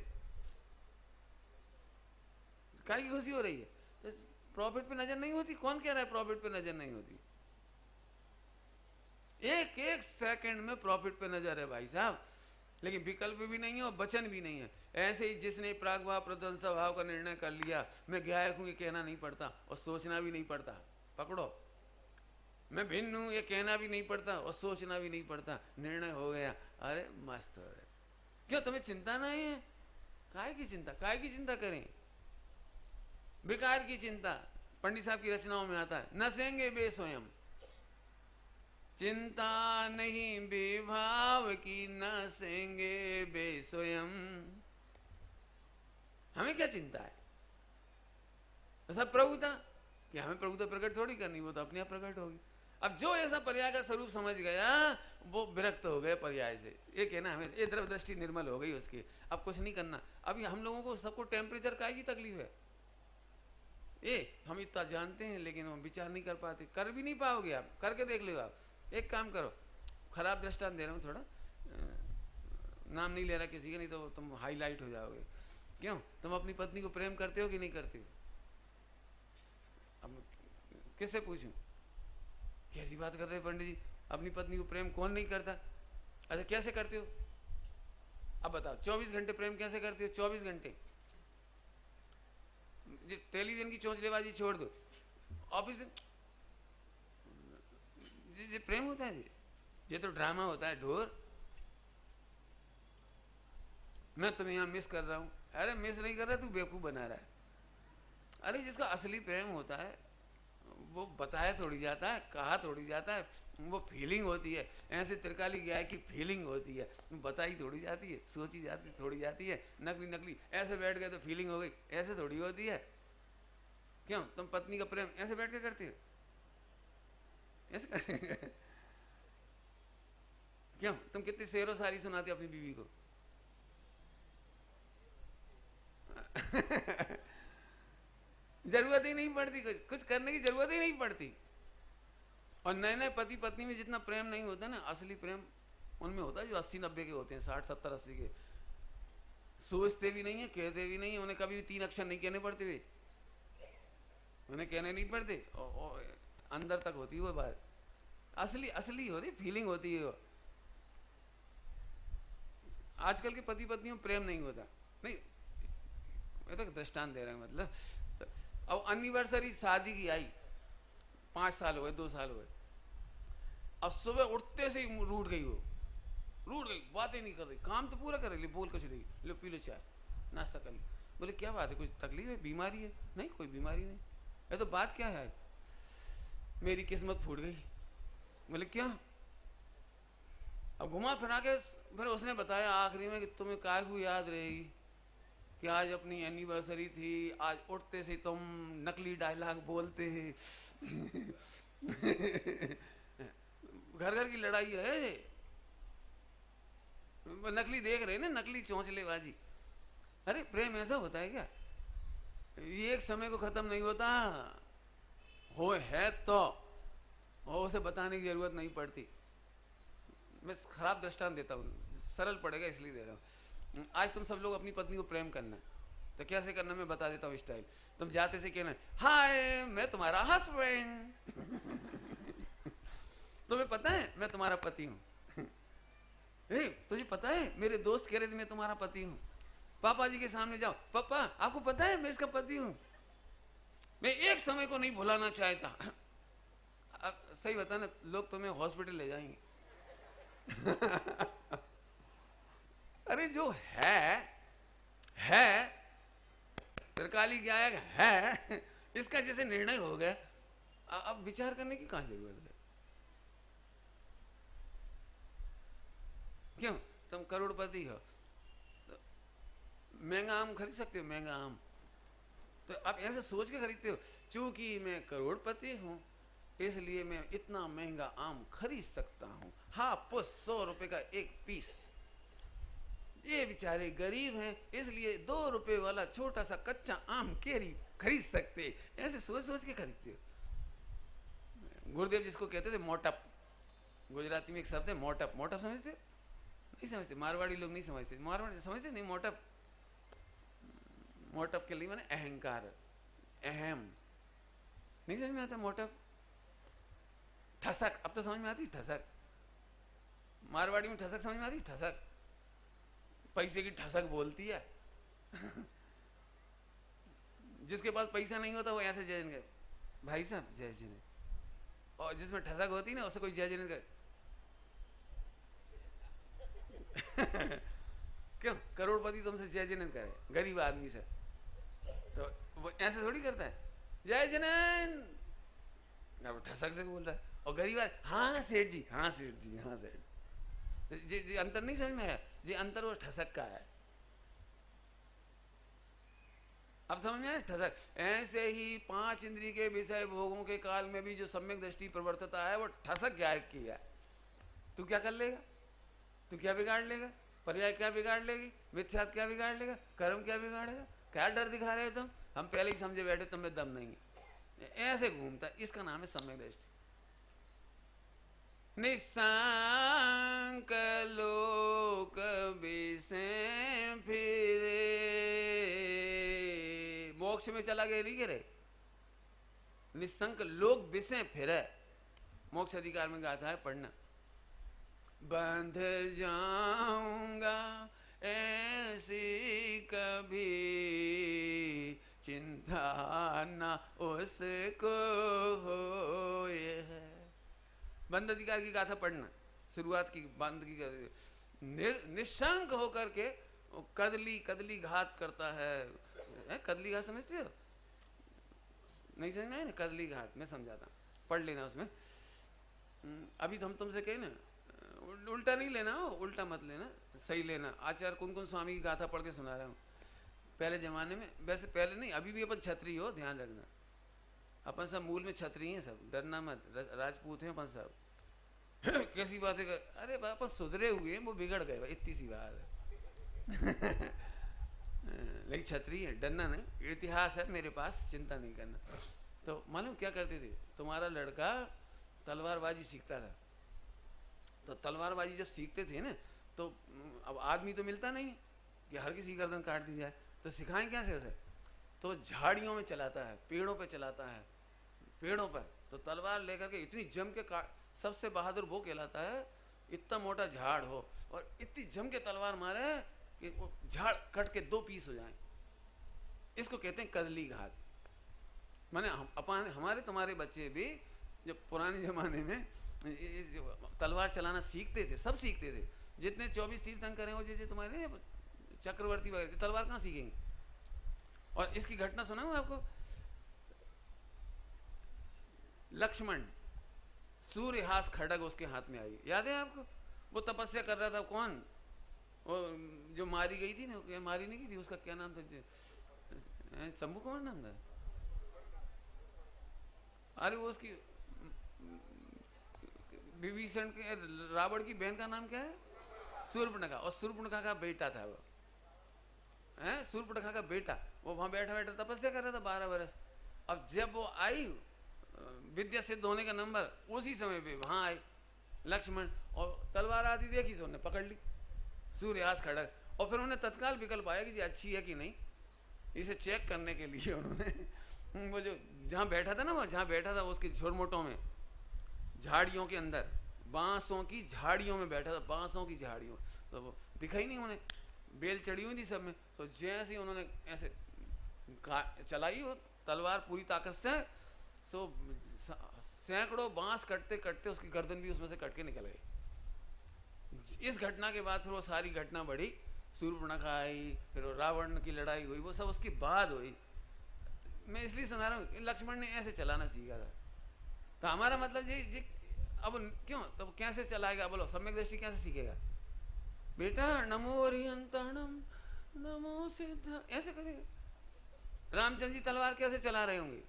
काय की खुशी हो रही है? तो प्रॉफिट पे नजर नहीं होती। कौन कह रहा है प्रॉफिट पे नजर नहीं होती? एक एक सेकंड में प्रॉफिट पे नजर है भाई साहब, लेकिन विकल्प भी नहीं है और वचन भी नहीं है। ऐसे ही जिसने प्रागभाव प्रध्वंस भाव का निर्णय कर लिया, मैं गायक हूं ये कहना नहीं पड़ता और सोचना भी नहीं पड़ता। पकड़ो, मैं भिन्न हूं ये कहना भी नहीं पड़ता और सोचना भी नहीं पड़ता, निर्णय हो गया। अरे मस्त हो रहे। क्यों तुम्हें चिंता नहीं है? काय की चिंता? काय की चिंता करें? विकार की चिंता। पंडित साहब की रचनाओं में आता है, नसेंगे बे स्वयं, चिंता नहीं बेभाव की, नसेंगे बे स्वयं। हमें क्या चिंता है? सब प्रभुता, कि हमें प्रभुता प्रकट थोड़ी करनी, वो तो अपने आप प्रकट होगी। अब जो ऐसा पर्याय का स्वरूप समझ गया वो विरक्त हो गए पर्याय से। ये कहना हमें, ये द्रव दृष्टि निर्मल हो गई उसकी, अब कुछ नहीं करना। अभी हम लोगों को सबको टेम्परेचर का ही तकलीफ है। हम इतना जानते हैं लेकिन हम विचार नहीं कर पाते। कर भी नहीं पाओगे आप, करके देख लो आप। एक काम करो, खराब दृष्टांत दे रहा हूँ, थोड़ा नाम नहीं ले रहा किसी का, नहीं तो तुम हाईलाइट हो जाओगे। क्यों? तुम अपनी पत्नी को प्रेम करते हो कि नहीं करते हो? अब किससे पूछूं? कैसी बात कर रहे हो पंडित जी? अपनी पत्नी को प्रेम कौन नहीं करता? अच्छा कैसे करते हो? अब बताओ, 24 घंटे प्रेम कैसे करते हो? 24 घंटे टेलीविजन की चोंचलेबाजी छोड़ दो, ऑफिस ये प्रेम होता है, ये तो ड्रामा होता है। ढोर, मैं तुम्हें यहाँ मिस कर रहा हूँ। अरे मिस नहीं कर रहा, तू बेवकूफ बना रहा है। अरे जिसका असली प्रेम होता है वो बताया थोड़ी जाता है, कहा थोड़ी जाता है, वो फीलिंग होती है। ऐसे त्रिकाली गाय की फीलिंग होती है, बताई थोड़ी जाती है, सोची जाती थोड़ी जाती है। नकली ऐसे बैठ गए तो फीलिंग हो गई, ऐसे थोड़ी होती है। क्यों? तुम पत्नी का प्रेम ऐसे बैठ के करते हो? ऐसे करते क्यों? तुम कितनी शेरो सारी सुनाते हो अपनी बीवी को? जरूरत ही नहीं पड़ती, कुछ करने की जरूरत ही नहीं पड़ती। और नए नए पति पत्नी में जितना प्रेम नहीं होता ना, असली प्रेम उनमें होता है जो 80-90 के होते हैं, 60, 70, 80 के। सोचते भी नहीं है, कहते भी नहीं है, उन्हें कभी भी 3 अक्षर नहीं कहने पड़ते हुए, उन्हें कहने नहीं पड़ते और अंदर तक होती है वो बात। असली होती, फीलिंग होती है वो। आजकल के पति पत्नियों में प्रेम नहीं होता। नहीं, मैं तो दृष्टांत दे रहा हूं। मतलब अब एनिवर्सरी शादी की आई, 5 साल हो गए, 2 साल हो गए, अब सुबह उठते से ही रूठ गई, वो रूठ गई, बातें नहीं कर रही, काम तो पूरा कर रही, बोल कुछ नहीं, लो पी लो चाय, नाश्ता कर लो। बोले क्या बात है, कुछ तकलीफ है, बीमारी है? नहीं कोई बीमारी नहीं। ये तो बात क्या है, मेरी किस्मत फूट गई। बोले क्या? अब घुमा फिरा के फिर उसने बताया आखिरी में कि तुम्हें काय को याद रहेगी कि आज अपनी एनिवर्सरी थी, आज उठते से तुम नकली डायलॉग बोलते हैं। घर घर की लड़ाई है, नकली देख रहे ना, नकली चौंचलेबाजी। अरे प्रेम ऐसा होता है क्या? ये एक समय को खत्म नहीं होता, हो है तो और उसे बताने की जरूरत नहीं पड़ती। मैं खराब दृष्टांत देता हूँ, सरल पड़ेगा इसलिए दे रहा हूँ। आज तुम सब लोग अपनी पत्नी को प्रेम करना है तो कैसे करना मैं बता देता हूँ स्टाइल। तुम जाते से कहना हाय मैं तुम्हारा हस्बैंड। तुम्हें पता है मैं तुम्हारा पति हूँ। तुझे पता है मेरे दोस्त कह रहे थे मैं तुम्हारा पति हूँ। पापा जी के सामने जाओ, पापा आपको पता है मैं इसका पति हूँ, मैं एक समय को नहीं भुलाना चाहता। अब सही बता ना, लोग तुम्हें हॉस्पिटल ले जाएंगे। अरे जो है त्रिकाली गायक है, इसका जैसे निर्णय हो गया, अब विचार करने की कहां जरूरत है? क्यों? तुम करोड़पति हो तो महंगा आम खरीद सकते हो, महंगा आम तो आप ऐसे सोच के खरीदते हो चूंकि मैं करोड़पति हूं इसलिए मैं इतना महंगा आम खरीद सकता हूं। हाँ 100 रुपए का एक पीस। ये बेचारे गरीब हैं इसलिए 2 रुपए वाला छोटा सा कच्चा आम केरी खरीद सकते। ऐसे सोच सोच के खरीदते हो। गुरुदेव जिसको कहते थे मोटप, गुजराती में एक शब्द है मोटप। मोटप समझते? नहीं समझते, मारवाड़ी लोग नहीं समझते। मारवाड़ी समझते नहीं मोटप। मोटप के लिए माने अहंकार, अहम। नहीं समझ में आता मोटप? ठसक, अब तो समझ में आती ठसक। मारवाड़ी में ठसक समझ में आती, ठसक पैसे की ठसक बोलती है। जिसके पास पैसा नहीं होता वो ऐसे जय जिने भाई साहब जय जिने, और जिसमें ठसक होती ना उसे कोई जय जिने करे। क्यों? करोड़पति तुमसे जय जिने करे, गरीब आदमी से तो वो ऐसे थोड़ी करता है जय जिनेन, ठसक से बोल रहा है। और गरीब हाँ सेठ जी, हाँ सेठ जी, हाँ सेठ। जी अंतर नहीं समझ में आया? जी अंतर वो ठसक का है। अब समझ में आया ठसक? ऐसे ही 5 इंद्रिय के विषय भोगों के काल में भी जो सम्यक दृष्टि प्रवर्तता है वो ठसक गायक की है। तू क्या कर लेगा? तू क्या बिगाड़ लेगा? पर्याय क्या बिगाड़ लेगी? मिथ्यात क्या बिगाड़ लेगा? कर्म क्या बिगाड़ेगा? क्या डर दिखा रहे हो तुम? हम पहले ही समझे बैठे तुम्हें दम नहीं है। ऐसे घूमता, इसका नाम है सम्यक दृष्टि। निशंक लोक विषय फिरे, मोक्ष में चला गया नहीं गिरे। निशंक लोक विषय फिरे, मोक्ष अधिकार में गाथा है, पढ़ना। बंध जाऊंगा ऐसी कभी चिंता न उसको होए है। बंद अधिकार की गाथा पढ़ना, शुरुआत की बंद की निशंक होकर के कदली घात करता है। कदली घात समझते हो? नहीं समझ में आए ना? कदली घात मैं समझाता, पढ़ लेना उसमें। अभी तो हम तुमसे कहे ना, उल्टा नहीं लेना हो, उल्टा मत लेना, सही लेना। आचार्य कुन स्वामी की गाथा पढ़ के सुना रहा हूँ। पहले जमाने में, वैसे पहले नहीं, अभी भी अपन छत्री हो, ध्यान रखना। अपन सब मूल में छत्री हैं सब, डरना मत, राजपूत हैं अपन सब। कैसी बातें कर, अरे अपन सुधरे हुए हैं, वो बिगड़ गए, इतनी सी बात है। लेकिन छत्री है, डरना नहीं, इतिहास है मेरे पास, चिंता नहीं करना। तो मालूम क्या करते थे? तुम्हारा लड़का तलवारबाजी सीखता था, तो तलवारबाजी जब सीखते थे ना, तो अब आदमी तो मिलता नहीं कि हर किसी गर्दन काट दी जाए, तो सिखाएं कैसे उसे? तो झाड़ियों में चलाता है, पेड़ों पे चलाता है, पेड़ों पर तो तलवार लेकर के इतनी जम के काट, सबसे बहादुर वो कहलाता है इतना मोटा झाड़ हो और इतनी जम के तलवार मारे कि वो झाड़ कट के 2 पीस हो जाएं। इसको कहते हैं कदली घात। माने अपन हमारे तुम्हारे बच्चे भी जब पुराने जमाने में तलवार चलाना सीखते थे, सब सीखते थे। जितने 24 तीर्थंकर हैं वो जैसे तुम्हारे चक्रवर्ती वगैरह, तलवार कहाँ सीखेंगे? और इसकी घटना सुना हूँ आपको। लक्ष्मण, सूर्यहास खड्ग उसके हाथ में आई, याद है आपको? वो तपस्या कर रहा था, कौन? वो जो मारी गई थी ना, मारी नहीं गई थी, उसका क्या नाम था? शंभू कौन नाम था? अरे वो उसकी विभीषण के, रावण की बहन का नाम क्या है? शूर्पणखा। और शूर्पणखा का बेटा था वो, है शूर्पणखा का बेटा। वो वहां बैठा बैठा तपस्या कर रहा था 12 वर्ष। अब जब वो आई विद्या सिद्ध होने का नंबर, उसी समय पे वहां आए लक्ष्मण, और तलवार आती देखी तो उन्होंने पकड़ ली, सूर्यहास खड्ग। और फिर उन्होंने तत्काल विकल्प आया कि ये अच्छी है कि नहीं, इसे चेक करने के लिए उन्होंने वो जो जहाँ बैठा था ना, वो जहाँ बैठा था उसके छोरमोटों में, झाड़ियों के अंदर, बांसों की झाड़ियों में बैठा था, बांसों की झाड़ियों, तो वो दिखाई नहीं उन्हें, बेल चढ़ी हुई थी सब में। तो जैसे ही उन्होंने ऐसे चलाई वो तलवार पूरी ताकत से, सो सैकड़ों बांस कटते कटते उसकी गर्दन भी उसमें से कट के निकल गई। इस घटना के बाद फिर वो सारी घटना बढ़ी, शूर्पणखा आई, फिर वो रावण की लड़ाई हुई, वो सब उसके बाद हुई। मैं इसलिए सुना रहा हूँ, लक्ष्मण ने ऐसे चलाना सीखा था। तो हमारा मतलब ये अब क्यों, तब कैसे चलाएगा? बोलो, सम्यक दृष्टि कैसे सीखेगा बेटा? नमो अरिहंतणम नमो सिद्ध, ऐसे करेगा। रामचंद्र जी तलवार कैसे चला रहे होंगे?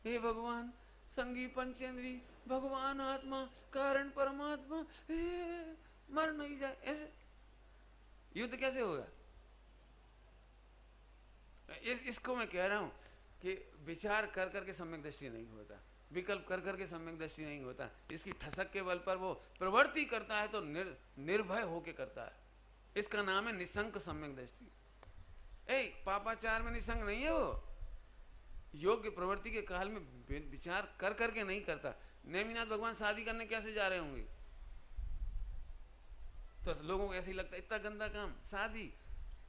हे भगवान, संगी पंचेंद्री, भगवान आत्मा, कारण परमात्मा, मर नहीं जाए, ऐसे युद्ध कैसे होगा? इसको मैं कह रहा हूं कि विचार कर करके सम्यक दृष्टि नहीं होता, विकल्प कर करके सम्यक दृष्टि नहीं होता। इसकी ठसक के बल पर वो प्रवृत्ति करता है तो निर्भय होके करता है। इसका नाम है निसंक सम्यक दृष्टि। पापाचार में निसंग नहीं है वो, योग्य प्रवृत्ति के काल में विचार कर करके नहीं करता। नेमिनाथ भगवान शादी करने कैसे जा रहे होंगे? तो लोगों को ऐसे ही लगता है इतना गंदा काम शादी,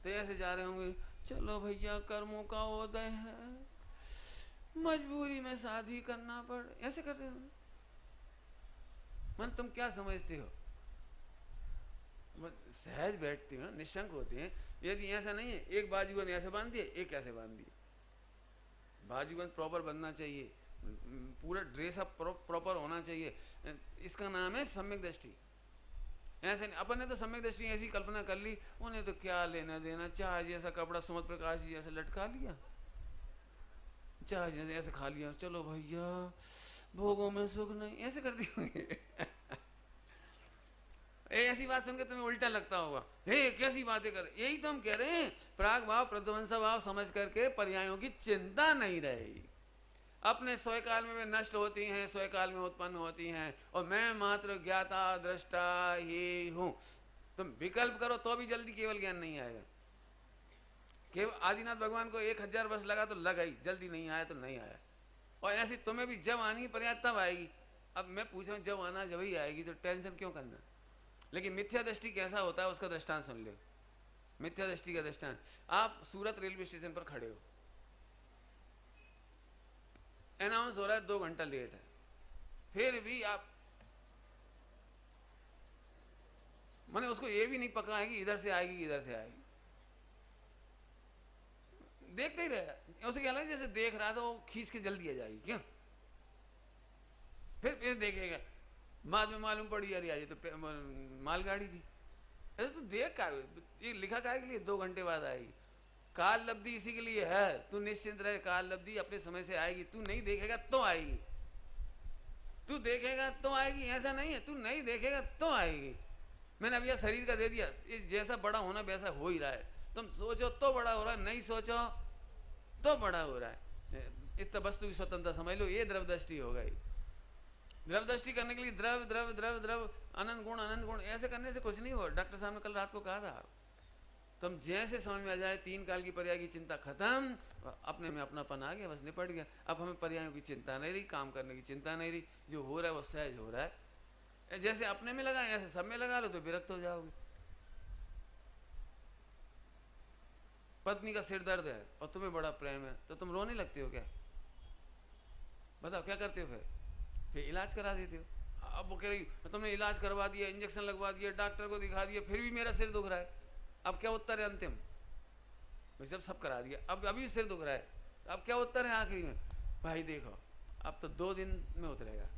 तो ऐसे जा रहे होंगे, चलो भैया कर्मों का उदय है, मजबूरी में शादी करना पड़, ऐसे कर रहे हो। मन तुम क्या समझते हो? सहज बैठते हो, निशंक होते हैं। यदि ऐसा नहीं है, एक बाजूबंद ऐसे बांध दिए, एक ऐसे बांध दिए, बाजूबंद प्रॉपर बनना चाहिए, पूरा ड्रेस अप प्रॉपर होना चाहिए। इसका नाम है सम्यक दृष्टि। ऐसे नहीं, अपन ने तो सम्यक दृष्टि ऐसी कल्पना कर ली, उन्हें तो क्या लेना देना, चाह जैसा कपड़ा सुमत प्रकाश जी जैसे लटका लिया, चाह जैसे ऐसे खा लिया, चलो भैया भोगों में सुख नहीं, ऐसे कर दिए। ऐसी बात सुनकर तुम्हें उल्टा लगता होगा, हे कैसी बातें कर। यही तो हम कह रहे हैं, प्राग भाव प्रध्वंस भाव समझ करके पर्यायों की चिंता नहीं रहेगी। अपने स्वयं काल में वे नष्ट होती हैं, स्वयं काल में उत्पन्न होती हैं, और मैं मात्र ज्ञाता दृष्टा ही हूं। तुम विकल्प करो तो भी जल्दी केवल ज्ञान नहीं आएगा। केवल आदिनाथ भगवान को 1000 वर्ष लगा तो लगा ही, जल्दी नहीं आया तो नहीं आया। और ऐसी तुम्हें भी जब आनी पर्याय तब आएगी। अब मैं पूछ रहा हूँ, जब आना जब ही आएगी, तो टेंशन क्यों करना? लेकिन मिथ्या दृष्टि कैसा होता है उसका दृष्टांत सुन लो। मिथ्या दृष्टि का दृष्टांत, आप सूरत रेलवे स्टेशन पर खड़े हो, अनाउंस हो रहा है 2 घंटा लेट है, फिर भी आप मैंने उसको ये भी नहीं पका है कि इधर से आएगी कि इधर से आएगी, देखते ही रहे। उसे क्या लगा जैसे देख रहा था वो खींच के जल्दी आ जाएगी क्या? फिर देखेगा, बाद में मालूम पड़ी यार ये तो मालगाड़ी थी। ऐसे तो देख का ये लिखा का के लिए 2 घंटे बाद आएगी। काल लब्धि इसी के लिए है, तू निश्चिंत रहे, काल लब्धि अपने समय से आएगी। तू नहीं देखेगा तो आएगी, तू देखेगा तो आएगी, ऐसा नहीं है तू नहीं देखेगा तो आएगी। मैंने अब यह शरीर का दे दिया, ये जैसा बड़ा होना वैसा हो ही रहा है। तुम सोचो तो बड़ा हो रहा है, नहीं सोचो तो बड़ा हो रहा है। इस वस्तु की स्वतंत्रता समझ लो, ये द्रव दृष्टि हो गई। द्रव दृष्टि करने के लिए द्रव द्रव द्रव द्रव अनंत गुण ऐसे करने से कुछ नहीं हो। डॉक्टर साहब ने कल रात को कहा था, तुम जैसे समझ में आ जाए 3 काल की पर्याय की चिंता खत्म, अपने में अपनापन आ गया, बस निपट गया। अब हमें पर्यायों की चिंता नहीं रही, काम करने की चिंता नहीं रही, जो हो रहा है वो सहज हो रहा है। जैसे अपने में लगा ऐसे सब में लगा लो तो विरक्त हो जाओगे। पत्नी का सिर दर्द है और तुम्हें बड़ा प्रेम है, तो तुम रोने लगते हो क्या? बताओ क्या करते हो? फिर इलाज करा देते हो। अब वो कह रही तुमने इलाज करवा दिया, इंजेक्शन लगवा दिया, डॉक्टर को दिखा दिया, फिर भी मेरा सिर दुख रहा है। अब क्या उत्तर है अंतिम? भाई सब करा दिया, अब अभी सिर दुख रहा है, अब क्या उत्तर है आखिरी में? भाई देखो अब तो 2 दिन में उतरेगा।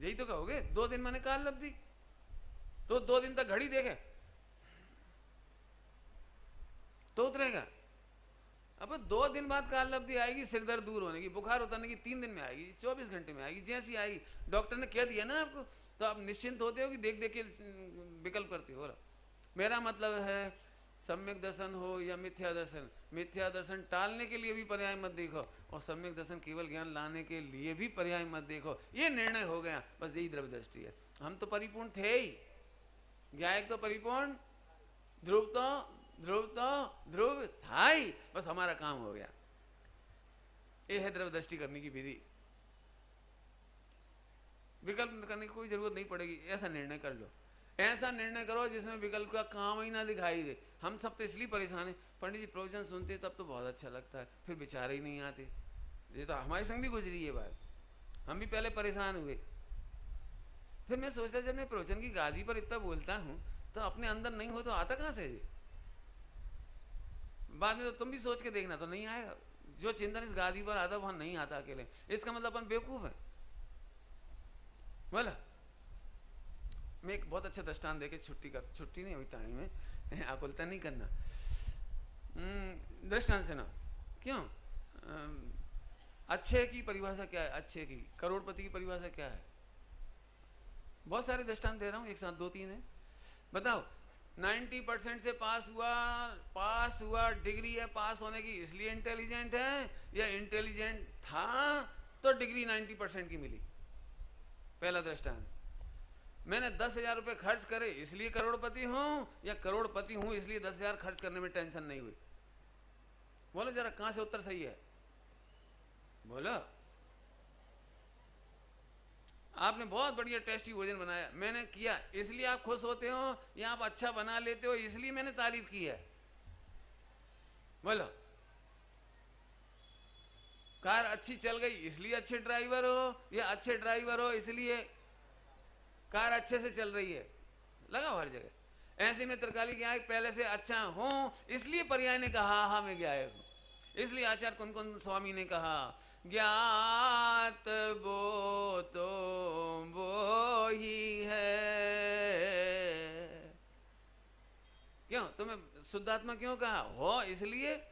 यही तो कहोगे, 2 दिन मैंने काल लब्धि, तो 2 दिन तक घड़ी देखे तो उतरेगा। अब 2 दिन बाद काल लब्धि आएगी, सिर दर्द दूर होने की, बुखार उतरने की 3 दिन में आएगी, 24 घंटे में आएगी, जैसी आएगी। डॉक्टर ने कह दिया ना आपको, तो आप निश्चिंत होते हो कि देख देख के विकल्प करते हो। मेरा मतलब है सम्यक दर्शन हो या मिथ्या दर्शन, मिथ्या दर्शन टालने के लिए भी पर्याय मत देखो, और सम्यक दर्शन केवल ज्ञान लाने के लिए भी पर्याय मत देखो। ये निर्णय हो गया, बस यही द्रव्य दृष्टि है। हम तो परिपूर्ण थे ही, ज्ञायक तो परिपूर्ण, ध्रुव था ही, बस हमारा काम हो गया। ये है द्रव्य दृष्टि करने की विधि। विकल्प करने की कोई जरूरत नहीं पड़ेगी, ऐसा निर्णय कर लो। ऐसा निर्णय करो जिसमें विकल्प का काम ही ना दिखाई दे। हम सब तो इसलिए परेशान है, पंडित जी प्रवचन सुनते तब तो बहुत अच्छा लगता है, फिर विचार ही नहीं आते। ये तो हमारे संग भी गुजरी है बात, हम भी पहले परेशान हुए। फिर मैं सोचता जब मैं प्रवचन की गादी पर इतना बोलता हूँ तो अपने अंदर नहीं हो तो आता कहाँ से? बाद में तो तुम भी सोच के देखना, तो नहीं आएगा। जो चिंतन इस गादी पर आता वहां नहीं आता अकेले, इसका मतलब अपन बेवकूफ है। बोला मैं एक बहुत अच्छा दृष्टांत देके छुट्टी नहीं हुई टाइम में, आकुलता नहीं करना। दृष्टांत से ना, क्यों? अच्छे की परिभाषा क्या है? अच्छे की, करोड़पति की परिभाषा क्या है? बहुत सारे दृष्टांत दे रहा हूं, एक साथ 2-3 है। बताओ, 90% से पास हुआ, डिग्री है पास होने की, इसलिए इंटेलिजेंट है, या इंटेलिजेंट था तो डिग्री 90% की मिली? पहला दृष्टांत। मैंने 10,000 रुपए खर्च करे इसलिए करोड़पति हूं, या करोड़पति हूं इसलिए 10,000 खर्च करने में टेंशन नहीं हुई? बोलो जरा, कहां से उत्तर सही है? बोलो। आपने बहुत बढ़िया टेस्टी भोजन बनाया, मैंने किया इसलिए आप खुश होते हो, या आप अच्छा बना लेते हो इसलिए मैंने तारीफ की है? बोलो। कार अच्छी चल गई इसलिए अच्छे ड्राइवर हो, या अच्छे ड्राइवर हो इसलिए कार अच्छे से चल रही है? लगाओ हर जगह। ऐसे में त्रिकाली ज्ञायक पहले से अच्छा हूं इसलिए पर्याय ने कहा हाँ मैं ज्ञायक हूं। इसलिए आचार्य कुन स्वामी ने कहा, ज्ञात वो तो वो ही है। क्यों तुम्हें शुद्धात्मा क्यों कहा? हो इसलिए,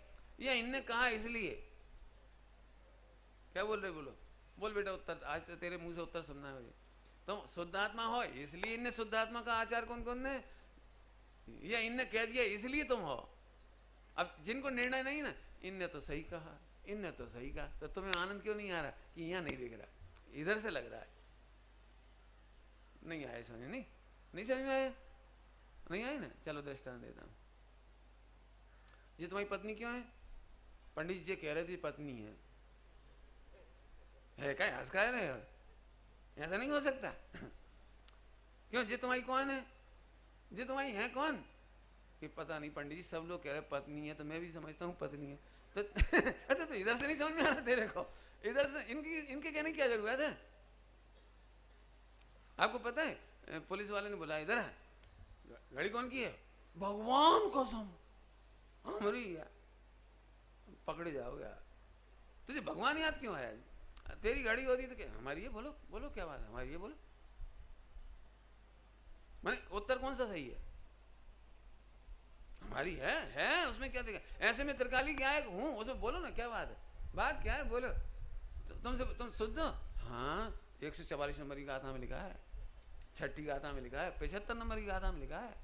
या इनने कहा इसलिए? क्या बोल रहे? बोलो, बोल बेटा उत्तर, आज तो तेरे मुंह से उत्तर सुनना है मुझे। तुम शुद्धात्मा हो इसलिए इनने शुद्धात्मा का आचार कौन ने, या इनने कह दिया इसलिए तुम हो? अब जिनको निर्णय नहीं ना, इनने तो सही कहा, इनने तो सही कहा, तो तुम्हें आनंद क्यों नहीं आ रहा कि यहाँ नहीं दिख रहा, इधर से लग रहा है? नहीं आया समझ? नहीं समझ में आया? नहीं आया ना? चलो दृष्टांत देता हूँ। ये तुम्हारी पत्नी क्यों है? पंडित जी कह रहे थे पत्नी है क्या? हंस का रहे हो? ऐसा नहीं हो सकता। क्यों? जी तुम्हारी कौन है? जी तुम्हारी है कौन? कि पता नहीं पंडित जी, सब लोग कह रहे पत्नी है, तो मैं भी समझता हूँ पत्नी है। तो इधर से नहीं समझ में आ रहा तेरे को? इधर से इनके कहने की क्या जरूरत है? आपको पता है पुलिस वाले ने बोला इधर है, गाड़ी कौन की है? भगवान कसम हमारी है। पकड़े जाओगे। तुझे भगवान याद क्यों आया? तेरी गाड़ी होती तो क्या हमारी है? बोलो बोलो क्या बात है? हमारी है बोलो। मैंने उत्तर कौन सा सही है? हमारी है उसमें क्या देखा? ऐसे में त्रिकाली ज्ञायक हूं उसमें बोलो ना, क्या बात है? बात क्या है? बोलो। तुम शुद्ध हो? हाँ, 144 नंबर की गाथा में लिखा है, 6ठी गाथा में लिखा है, 75 नंबर की गाथा में लिखा है।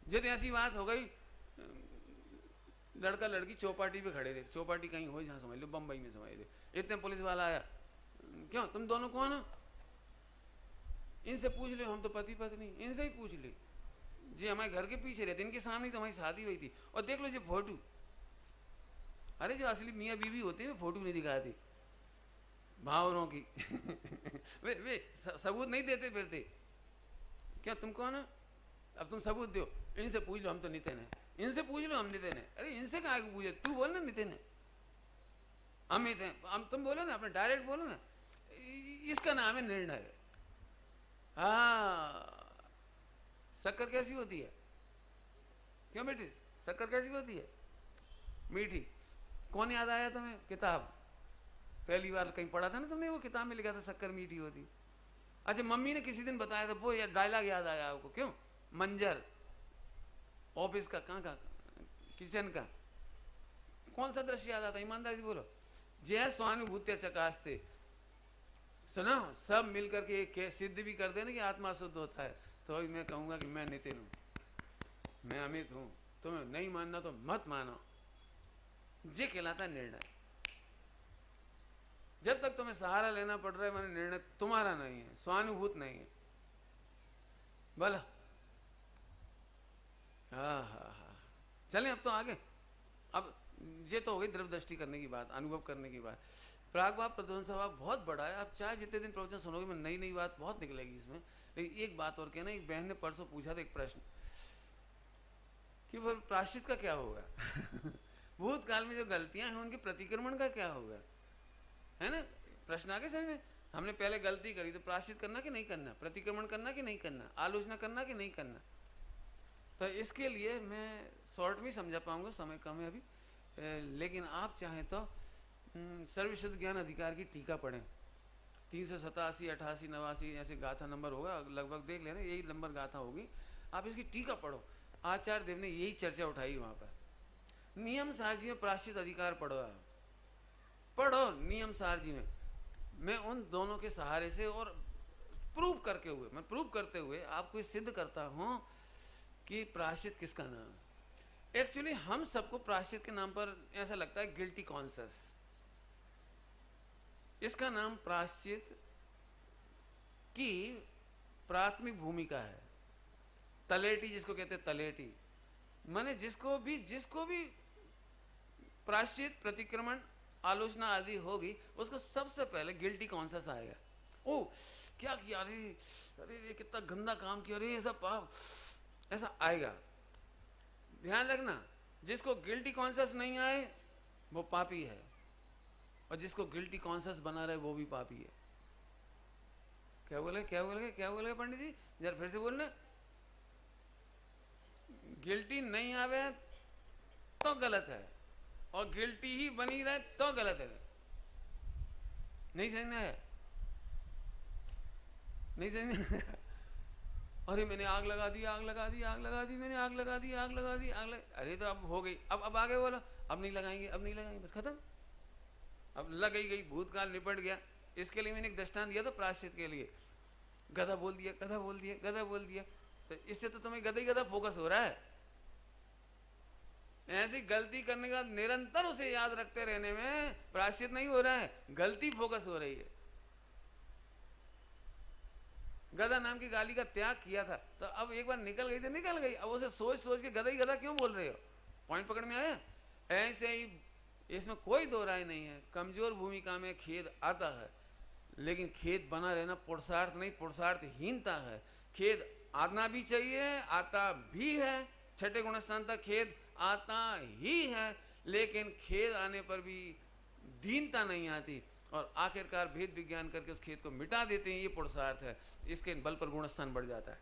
जब ऐसी बात हो गई, लड़का लड़की चौपाटी पे खड़े थे, चौपाटी कहीं हो जहाँ समझ लो, बम्बई में समझ लो। इतने पुलिस वाला आया, क्यों तुम दोनों कौन हो? इनसे पूछ लो, हम तो पति पत्नी। इनसे ही पूछ ले जी, हमारे घर के पीछे रहते, इनके सामने तो हमारी शादी हुई थी। और देख लो जो फोटो, अरे जो असली मियाँ बीवी होते हैं फोटो नहीं दिखाते भावरों की। वे सबूत नहीं देते फिरते। क्या तुम कौन हो? अब तुम सबूत दो। इनसे पूछ लो, हम तो नितिन है। इनसे पूछ लो, हम नितिन है। अरे इनसे कहाँ को पूछे? तू बोल ना नितिन है, अमित है। हम तुम बोलो ना, अपने डायरेक्ट बोलो ना। इसका नाम है निर्णय। हाँ, शक्कर कैसी होती है? क्यों बेटी, शक्कर कैसी होती है? मीठी। कौन याद आया तुम्हें? किताब। पहली बार कहीं पढ़ा था ना तुमने, वो किताब में लिखा था शक्कर मीठी होती। अच्छा, मम्मी ने किसी दिन बताया था वो, यार डायलॉग याद आया आपको? क्यों? मंजर ऑफिस का, कहाँ का, किचन का, कौन सा दृश्य याद आता? ईमानदारी से बोलो। जय स्वानुभूत्य चकास्ते, सुना? सब मिल करके एक सिद्ध भी कर देना कि आत्मा शुद्ध होता है, तो अभी मैं कहूंगा कि मैं नितिन हूं, मैं अमित हूं। तुम्हें नहीं मानना तो मत मानो, ये कहलाता निर्णय। जब तक तुम्हें सहारा लेना पड़ रहा है, मैंने निर्णय तुम्हारा नहीं है, स्वानुभूत नहीं है। बोला हाँ हाँ हाँ। चलें अब तो आगे। अब ये तो हो गई द्रव्य दृष्टि करने की बात, अनुभव करने की बात। प्राग भाव प्रध्वंस भाव बहुत बड़ा है। आप चाहे जितने दिन प्रवचन सुनोगे, मैं नई नई बात बहुत निकलेगी इसमें। लेकिन एक बात और कहना, एक बहन ने परसों पूछा था एक प्रश्न कि वो प्रायश्चित का क्या होगा भूतकाल में जो गलतियां हैं उनके प्रतिक्रमण का क्या होगा, है ना? प्रश्न आगे समझ में। हमने पहले गलती करी तो प्रायश्चित करना कि नहीं करना, प्रतिक्रमण करना कि नहीं करना, आलोचना करना कि नहीं करना। तो इसके लिए मैं शॉर्ट में समझा पाऊंगा, समय कम है अभी। लेकिन आप चाहें तो सर्वशुद्ध ज्ञान अधिकार की टीका पढ़ें, 387, 88, 89 ऐसे गाथा नंबर होगा, लगभग देख लेना, यही नंबर गाथा होगी। आप इसकी टीका पढ़ो, आचार्य देव ने यही चर्चा उठाई वहां पर। नियम सारजी में प्रायश्चित अधिकार पढ़ो, पढ़ो नियम सारजी में। मैं उन दोनों के सहारे से और प्रूव करके हुए, मैं प्रूव करते हुए आपको सिद्ध करता हूं कि प्रायश्चित किसका नाम है। एक्चुअली हम सबको प्रायश्चित के नाम पर ऐसा लगता है गिल्टी कॉन्शियस। इसका नाम प्रायश्चित की प्राथमिक भूमिका है। तलेटी जिसको कहते हैं, तलेटी माने जिसको भी प्रायश्चित, प्रतिक्रमण, आलोचना आदि होगी, उसको सबसे पहले गिल्टी कॉन्शियस आएगा। ओ क्या किया, अरे अरे ये कितना गंदा काम किया, अरे ऐसा पाप, ऐसा आएगा। ध्यान रखना, जिसको गिल्टी कॉन्शियस नहीं आए वो पापी है, और जिसको गिल्टी कॉन्शियस बना रहे वो भी पापी है। क्या बोले, क्या बोले, क्या बोले पंडित जी? जरा फिर से बोलना। गिल्टी नहीं आवे तो गलत है, और गिल्टी ही बनी रहे तो गलत है। नहीं समझना है? नहीं समझना? अरे मैंने आग लगा दी, आग लगा दी, आग लगा दी, मैंने आग लगा दी, आग लगा दी, अरे तो अब हो गई, अब आगे बोलो, अब नहीं लगाएंगे, अब नहीं लगाएंगे, बस खत्म। अब लग गई, भूतकाल निपट गया। इसके लिए मैंने एक दृष्टांत दिया था प्रायश्चित के लिए। गधा बोल दिया, गधा बोल दिया, गधा बोल दिया, तो इससे तो तुम्हें गधा ही गधा फोकस हो रहा है। ऐसी गलती करने का निरंतर उसे याद रखते रहने में प्रायश्चित नहीं हो रहा है, गलती फोकस हो रही है। गधा नाम की गाली का त्याग किया था, तो अब एक बार निकल गई तो निकल गई। अब उसे सोच सोच के गधा ही गधा क्यों बोल रहे हो? पॉइंट पकड़ में आया? ऐसे ही इसमें कोई दो राय नहीं है। कमजोर भूमिका में खेद आता है, लेकिन खेद बना रहना पुरुषार्थ नहीं, पुरुषार्थहीनता है। खेद आना भी चाहिए, आता भी है। छठे गुण स्थान तक खेद आता ही है, लेकिन खेद आने पर भी दीनता नहीं आती, और आखिरकार भेद विज्ञान करके उस खेद को मिटा देते हैं। ये पुरुषार्थ है। इसके बल पर गुणस्थान बढ़ जाता है,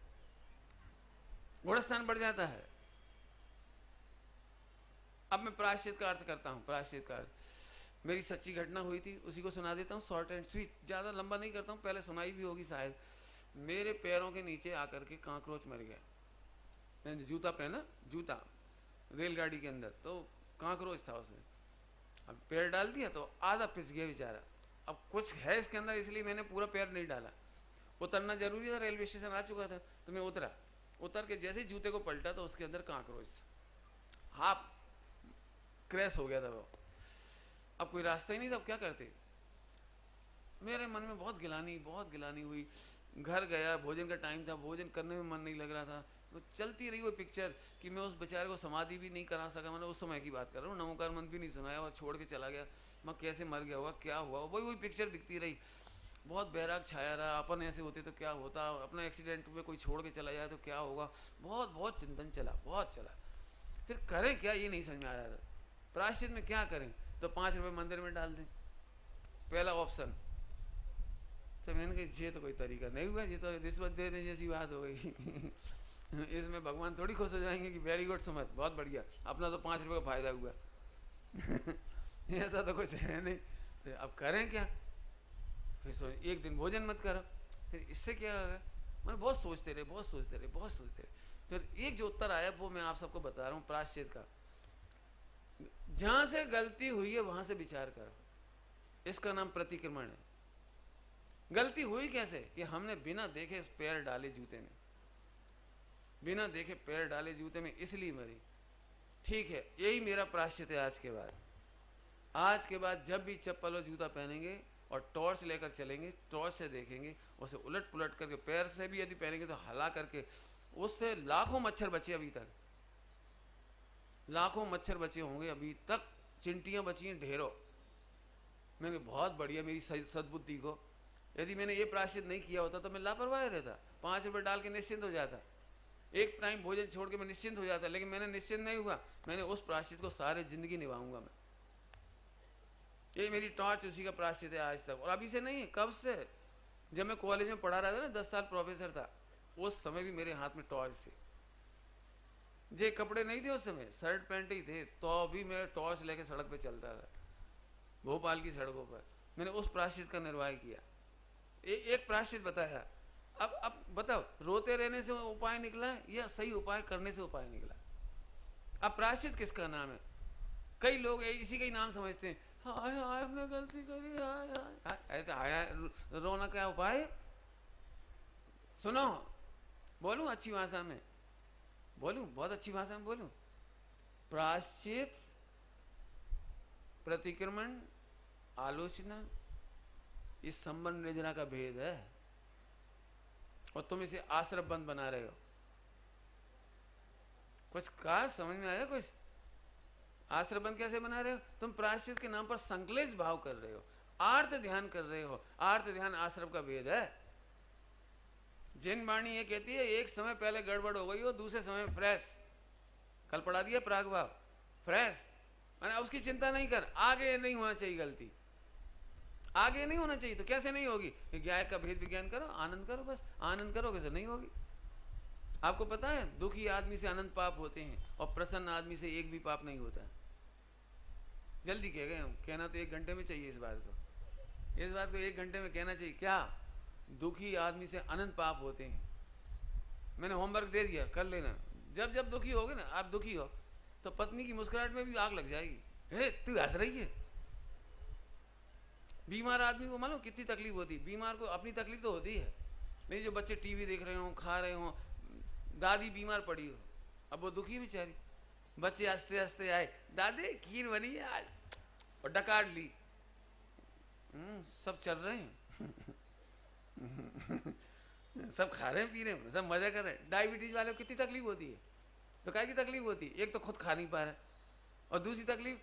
गुणस्थान बढ़ जाता है। अब मैं प्रायश्चित का अर्थ करता हूं। प्रायश्चित का अर्थ मेरी सच्ची घटना हुई थी, उसी को सुना देता हूं, शॉर्ट एंड स्वीट, ज्यादा लंबा नहीं करता हूं, पहले सुनाई भी होगी शायद। मेरे पैरों के नीचे आकर के कांकरोच मर गया। मैंने जूता पहना, जूता रेलगाड़ी के अंदर, तो कांकरोच था उसमें। अब पैर डाल दिया तो आधा पिस गया बेचारा। अब कुछ है इसके अंदर, इसलिए मैंने पूरा पैर नहीं डाला। उतरना जरूरी था, रेलवे स्टेशन आ चुका था, तो मैं उतरा। उतर के जैसे ही जूते को पलटा तो उसके अंदर कांकरोच था। हाफ क्रैश हो गया था वो। अब कोई रास्ता ही नहीं था, अब क्या करते? मेरे मन में बहुत गिलानी हुई। घर गया, भोजन का टाइम था, भोजन करने में मन नहीं लग रहा था। तो चलती रही वो पिक्चर कि मैं उस बेचारे को समाधि भी नहीं करा सका। मैंने उस समय की बात कर रहा हूँ, नमोकार मंत्र भी नहीं सुनाया और छोड़ के चला गया। मैं कैसे मर गया होगा, क्या हुआ, वही पिक्चर दिखती रही। बहुत बैराग छाया रहा। अपन ऐसे होते तो क्या होता, अपना एक्सीडेंट में कोई छोड़ के चला जाए तो क्या होगा। बहुत चिंतन चला, बहुत चला। फिर करें क्या, ये नहीं समझ में आ रहा था। प्रायश्चित में क्या करें? तो 5 रुपये मंदिर में डाल दें, पहला ऑप्शन। तो मैंने कहा ये तो कोई तरीका नहीं हुआ, ये तो रिश्वत देने जैसी बात हो गई इसमें भगवान थोड़ी खुश हो जाएंगे कि वेरी गुड सुमत, बहुत बढ़िया, अपना तो 5 रुपये का फायदा हुआ ऐसा तो कुछ है नहीं। तो अब करें क्या? फिर एक दिन भोजन मत करो, फिर इससे क्या होगा? मैंने बहुत सोचते रहे, बहुत सोचते रहे, बहुत सोचते रहे। फिर एक जो उत्तर आया वो मैं आप सबको बता रहा हूँ प्रायश्चित का। जहां से गलती हुई है वहां से विचार करो, इसका नाम प्रतिक्रमण है। गलती हुई कैसे? कि हमने बिना देखे पैर डाले जूते में, बिना देखे पैर डाले जूते में, इसलिए मरी। ठीक है, यही मेरा प्रायश्चित है आज के बाद। आज के बाद जब भी चप्पल और जूता पहनेंगे और टॉर्च लेकर चलेंगे, टॉर्च से देखेंगे, उसे उलट पुलट करके, पैर से भी यदि पहनेंगे तो हला करके, उससे लाखों मच्छर बचे अभी तक, लाखों मच्छर बचे होंगे अभी तक, चिंटियां बची हैं ढेरों। मैंने बहुत बढ़िया मेरी सद्बुद्धि को, यदि मैंने ये प्रायश्चित नहीं किया होता तो मैं लापरवाह रहता, 5 रुपये डाल के निश्चिंत हो जाता, एक टाइम भोजन छोड़ के मैं निश्चिंत हो जाता। लेकिन मैंने निश्चिंत नहीं हुआ, मैंने उस प्रायश्चित को सारे जिंदगी निभाऊंगा मैं। ये मेरी टॉर्च, उसी का प्रायश्चित है आज तक। और अभी से नहीं, कब से? जब मैं कॉलेज में पढ़ा रहा था ना, 10 साल प्रोफेसर था, उस समय भी मेरे हाथ में टॉर्च थी। जे कपड़े नहीं थे उस समय, शर्ट पैंट ही थे, तो भी मैं टॉर्च लेके सड़क पे चलता था, भोपाल की सड़कों पर। मैंने उस प्रायश्चित का निर्वाह किया। एक प्रायश्चित बताया। अब बताओ, रोते रहने से उपाय निकला या सही उपाय करने से उपाय निकला? अब प्रायश्चित किसका नाम है? कई लोग इसी का ही नाम समझते हैं, हाय हाय हमने गलती करी, हाय हाय। तो हाय रोना क्या उपाय? सुनो, बोलूं अच्छी भाषा में, बोलूं बहुत अच्छी भाषा में बोलूं। प्रायश्चित, प्रतिक्रमण, आलोचना, इस संबंध निर्जना का भेद है। और तुम इसे आश्रम बंद बना रहे हो। कुछ कहा समझ में आया? कुछ आश्रम बंद कैसे बना रहे हो? तुम प्रायश्चित के नाम पर संकलेश भाव कर रहे हो, आर्त ध्यान कर रहे हो। आर्त ध्यान आश्रम का भेद है। जिन वाणी ये कहती है एक समय पहले गड़बड़ हो गई हो, दूसरे समय फ्रेश। कल पढ़ा दिया प्राग भाव, फ्रेश मैंने उसकी चिंता नहीं कर, आगे नहीं होना चाहिए गलती, आगे नहीं होना चाहिए। तो कैसे नहीं होगी? गाय का भेद विज्ञान करो, आनंद करो, बस आनंद करोगे तो नहीं होगी। आपको पता है दुखी आदमी से अनंत पाप होते हैं और प्रसन्न आदमी से एक भी पाप नहीं होता। जल्दी कह गए हम, कहना तो 1 घंटे में चाहिए इस बात को, इस बात को 1 घंटे में कहना चाहिए। क्या? दुखी आदमी से अनंत पाप होते हैं। मैंने होमवर्क दे दिया, कर लेना। जब जब दुखी होगे ना, आप दुखी हो तो पत्नी की मुस्कुराहट में भी आग लग जाएगी। हे तू हंस रही है। बीमार आदमी को मालूम कितनी तकलीफ होती है? बीमार को अपनी तकलीफ तो होती है, नहीं जो बच्चे टीवी देख रहे हो, खा रहे हो, दादी बीमार पड़ी हो, अब वो दुखी बेचारी। बच्चे हंसते हंसते आए, दादी खीर बनी है आज, और डकार ली। सब चल रहे हैं सब खा रहे हैं, पी रहे हैं, सब मजा कर रहे हैं। डायबिटीज वाले को कितनी तकलीफ होती है? तो क्या की तकलीफ होती है? एक तो खुद खा नहीं पा रहा, और दूसरी तकलीफ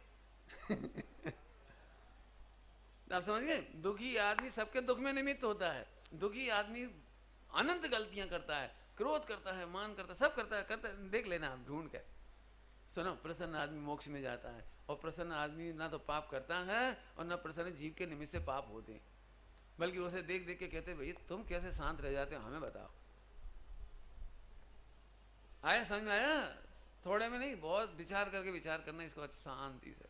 आप समझ गए? दुखी आदमी सबके दुख में निमित्त होता है। दुखी आदमी अनंत गलतियां करता है, क्रोध करता है, मान करता है, सब करता है। देख लेना आप ढूंढ के। सुनो, प्रसन्न आदमी मोक्ष में जाता है, और प्रसन्न आदमी ना तो पाप करता है और ना प्रसन्न जीव के निमित्त से पाप होते हैं, बल्कि उसे देख देख के कहते भाई तुम कैसे शांत रह जाते हो, हमें बताओ। आया समझ में? आया? थोड़े में नहीं, बहुत विचार करके विचार करना इसको अच्छा शांति से।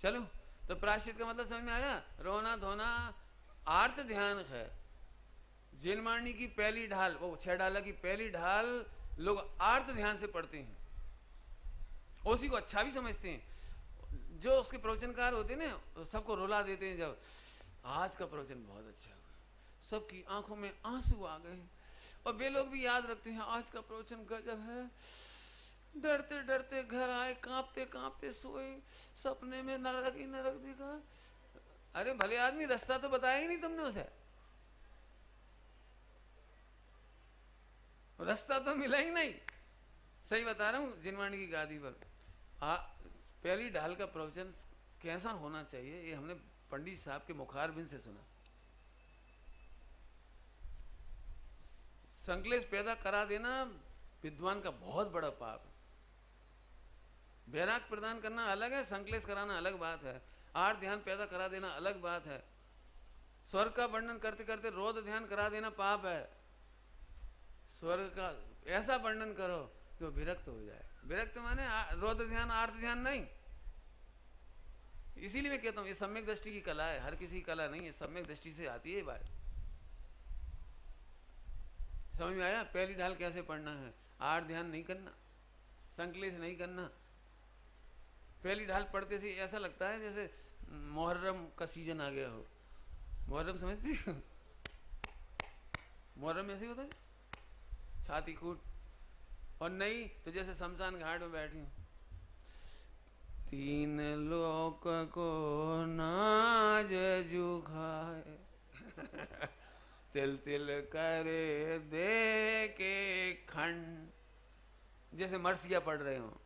चलो, तो प्रायश्चित का मतलब समझ में आया? रोना धोना आर्त ध्यान है। जिनमानी की पहली ढाल, वो 6 डाला की पहली ढाल लोग आर्त ध्यान से पढ़ते हैं, उसी को अच्छा भी समझते हैं। जो उसके प्रवचनकार होते हैं ना, सबको रुला देते हैं। जब आज का प्रवचन बहुत अच्छा हुआ, सबकी आंखों में आंसू आ गए, और वे लोग भी याद रखते हैं आज का प्रवचन गजब है। डरते डरते घर आए, कांपते कांपते सोए, सपने में नरक ही नरक दिखा। अरे भले आदमी, रास्ता तो बताया ही नहीं तुमने उसे, रास्ता तो मिला ही नहीं। सही बता रहा हूँ। जिनवाणी की गादी पर पहली ढाल का प्रवचन कैसा होना चाहिए, ये हमने पंडित साहब के मुखारबिंद से सुना। संकलेश पैदा करा देना विद्वान का बहुत बड़ा पाप है। वैराग प्रदान करना अलग है, संकलेश कराना अलग बात है। आर्त ध्यान पैदा करा देना अलग बात है। स्वर्ग का वर्णन करते करते रोध ध्यान करा देना पाप है। स्वर्ग का ऐसा वर्णन करो कि वो विरक्त हो जाए। विरक्त माने रोध ध्यान, आर्त ध्यान नहीं। इसीलिए मैं कहता हूँ ये सम्यक दृष्टि की कला है, हर किसी की कला नहीं है, सम्यक दृष्टि से आती है ये बात। समझ में आया? पहली ढाल कैसे पढ़ना है? आर ध्यान नहीं करना, संकलेश नहीं करना। पहली ढाल पढ़ते से ऐसा लगता है जैसे मुहर्रम का सीजन आ गया हो। मुहर्रम समझती हो? मुहर्रम ऐसे ही होता है, छाती कूट। और नहीं तो जैसे शमशान घाट में बैठी हूँ, तीन लोक को नाज जुखाए तिल तिल करे दे के खंड, जैसे मरसिया पढ़ रहे हो।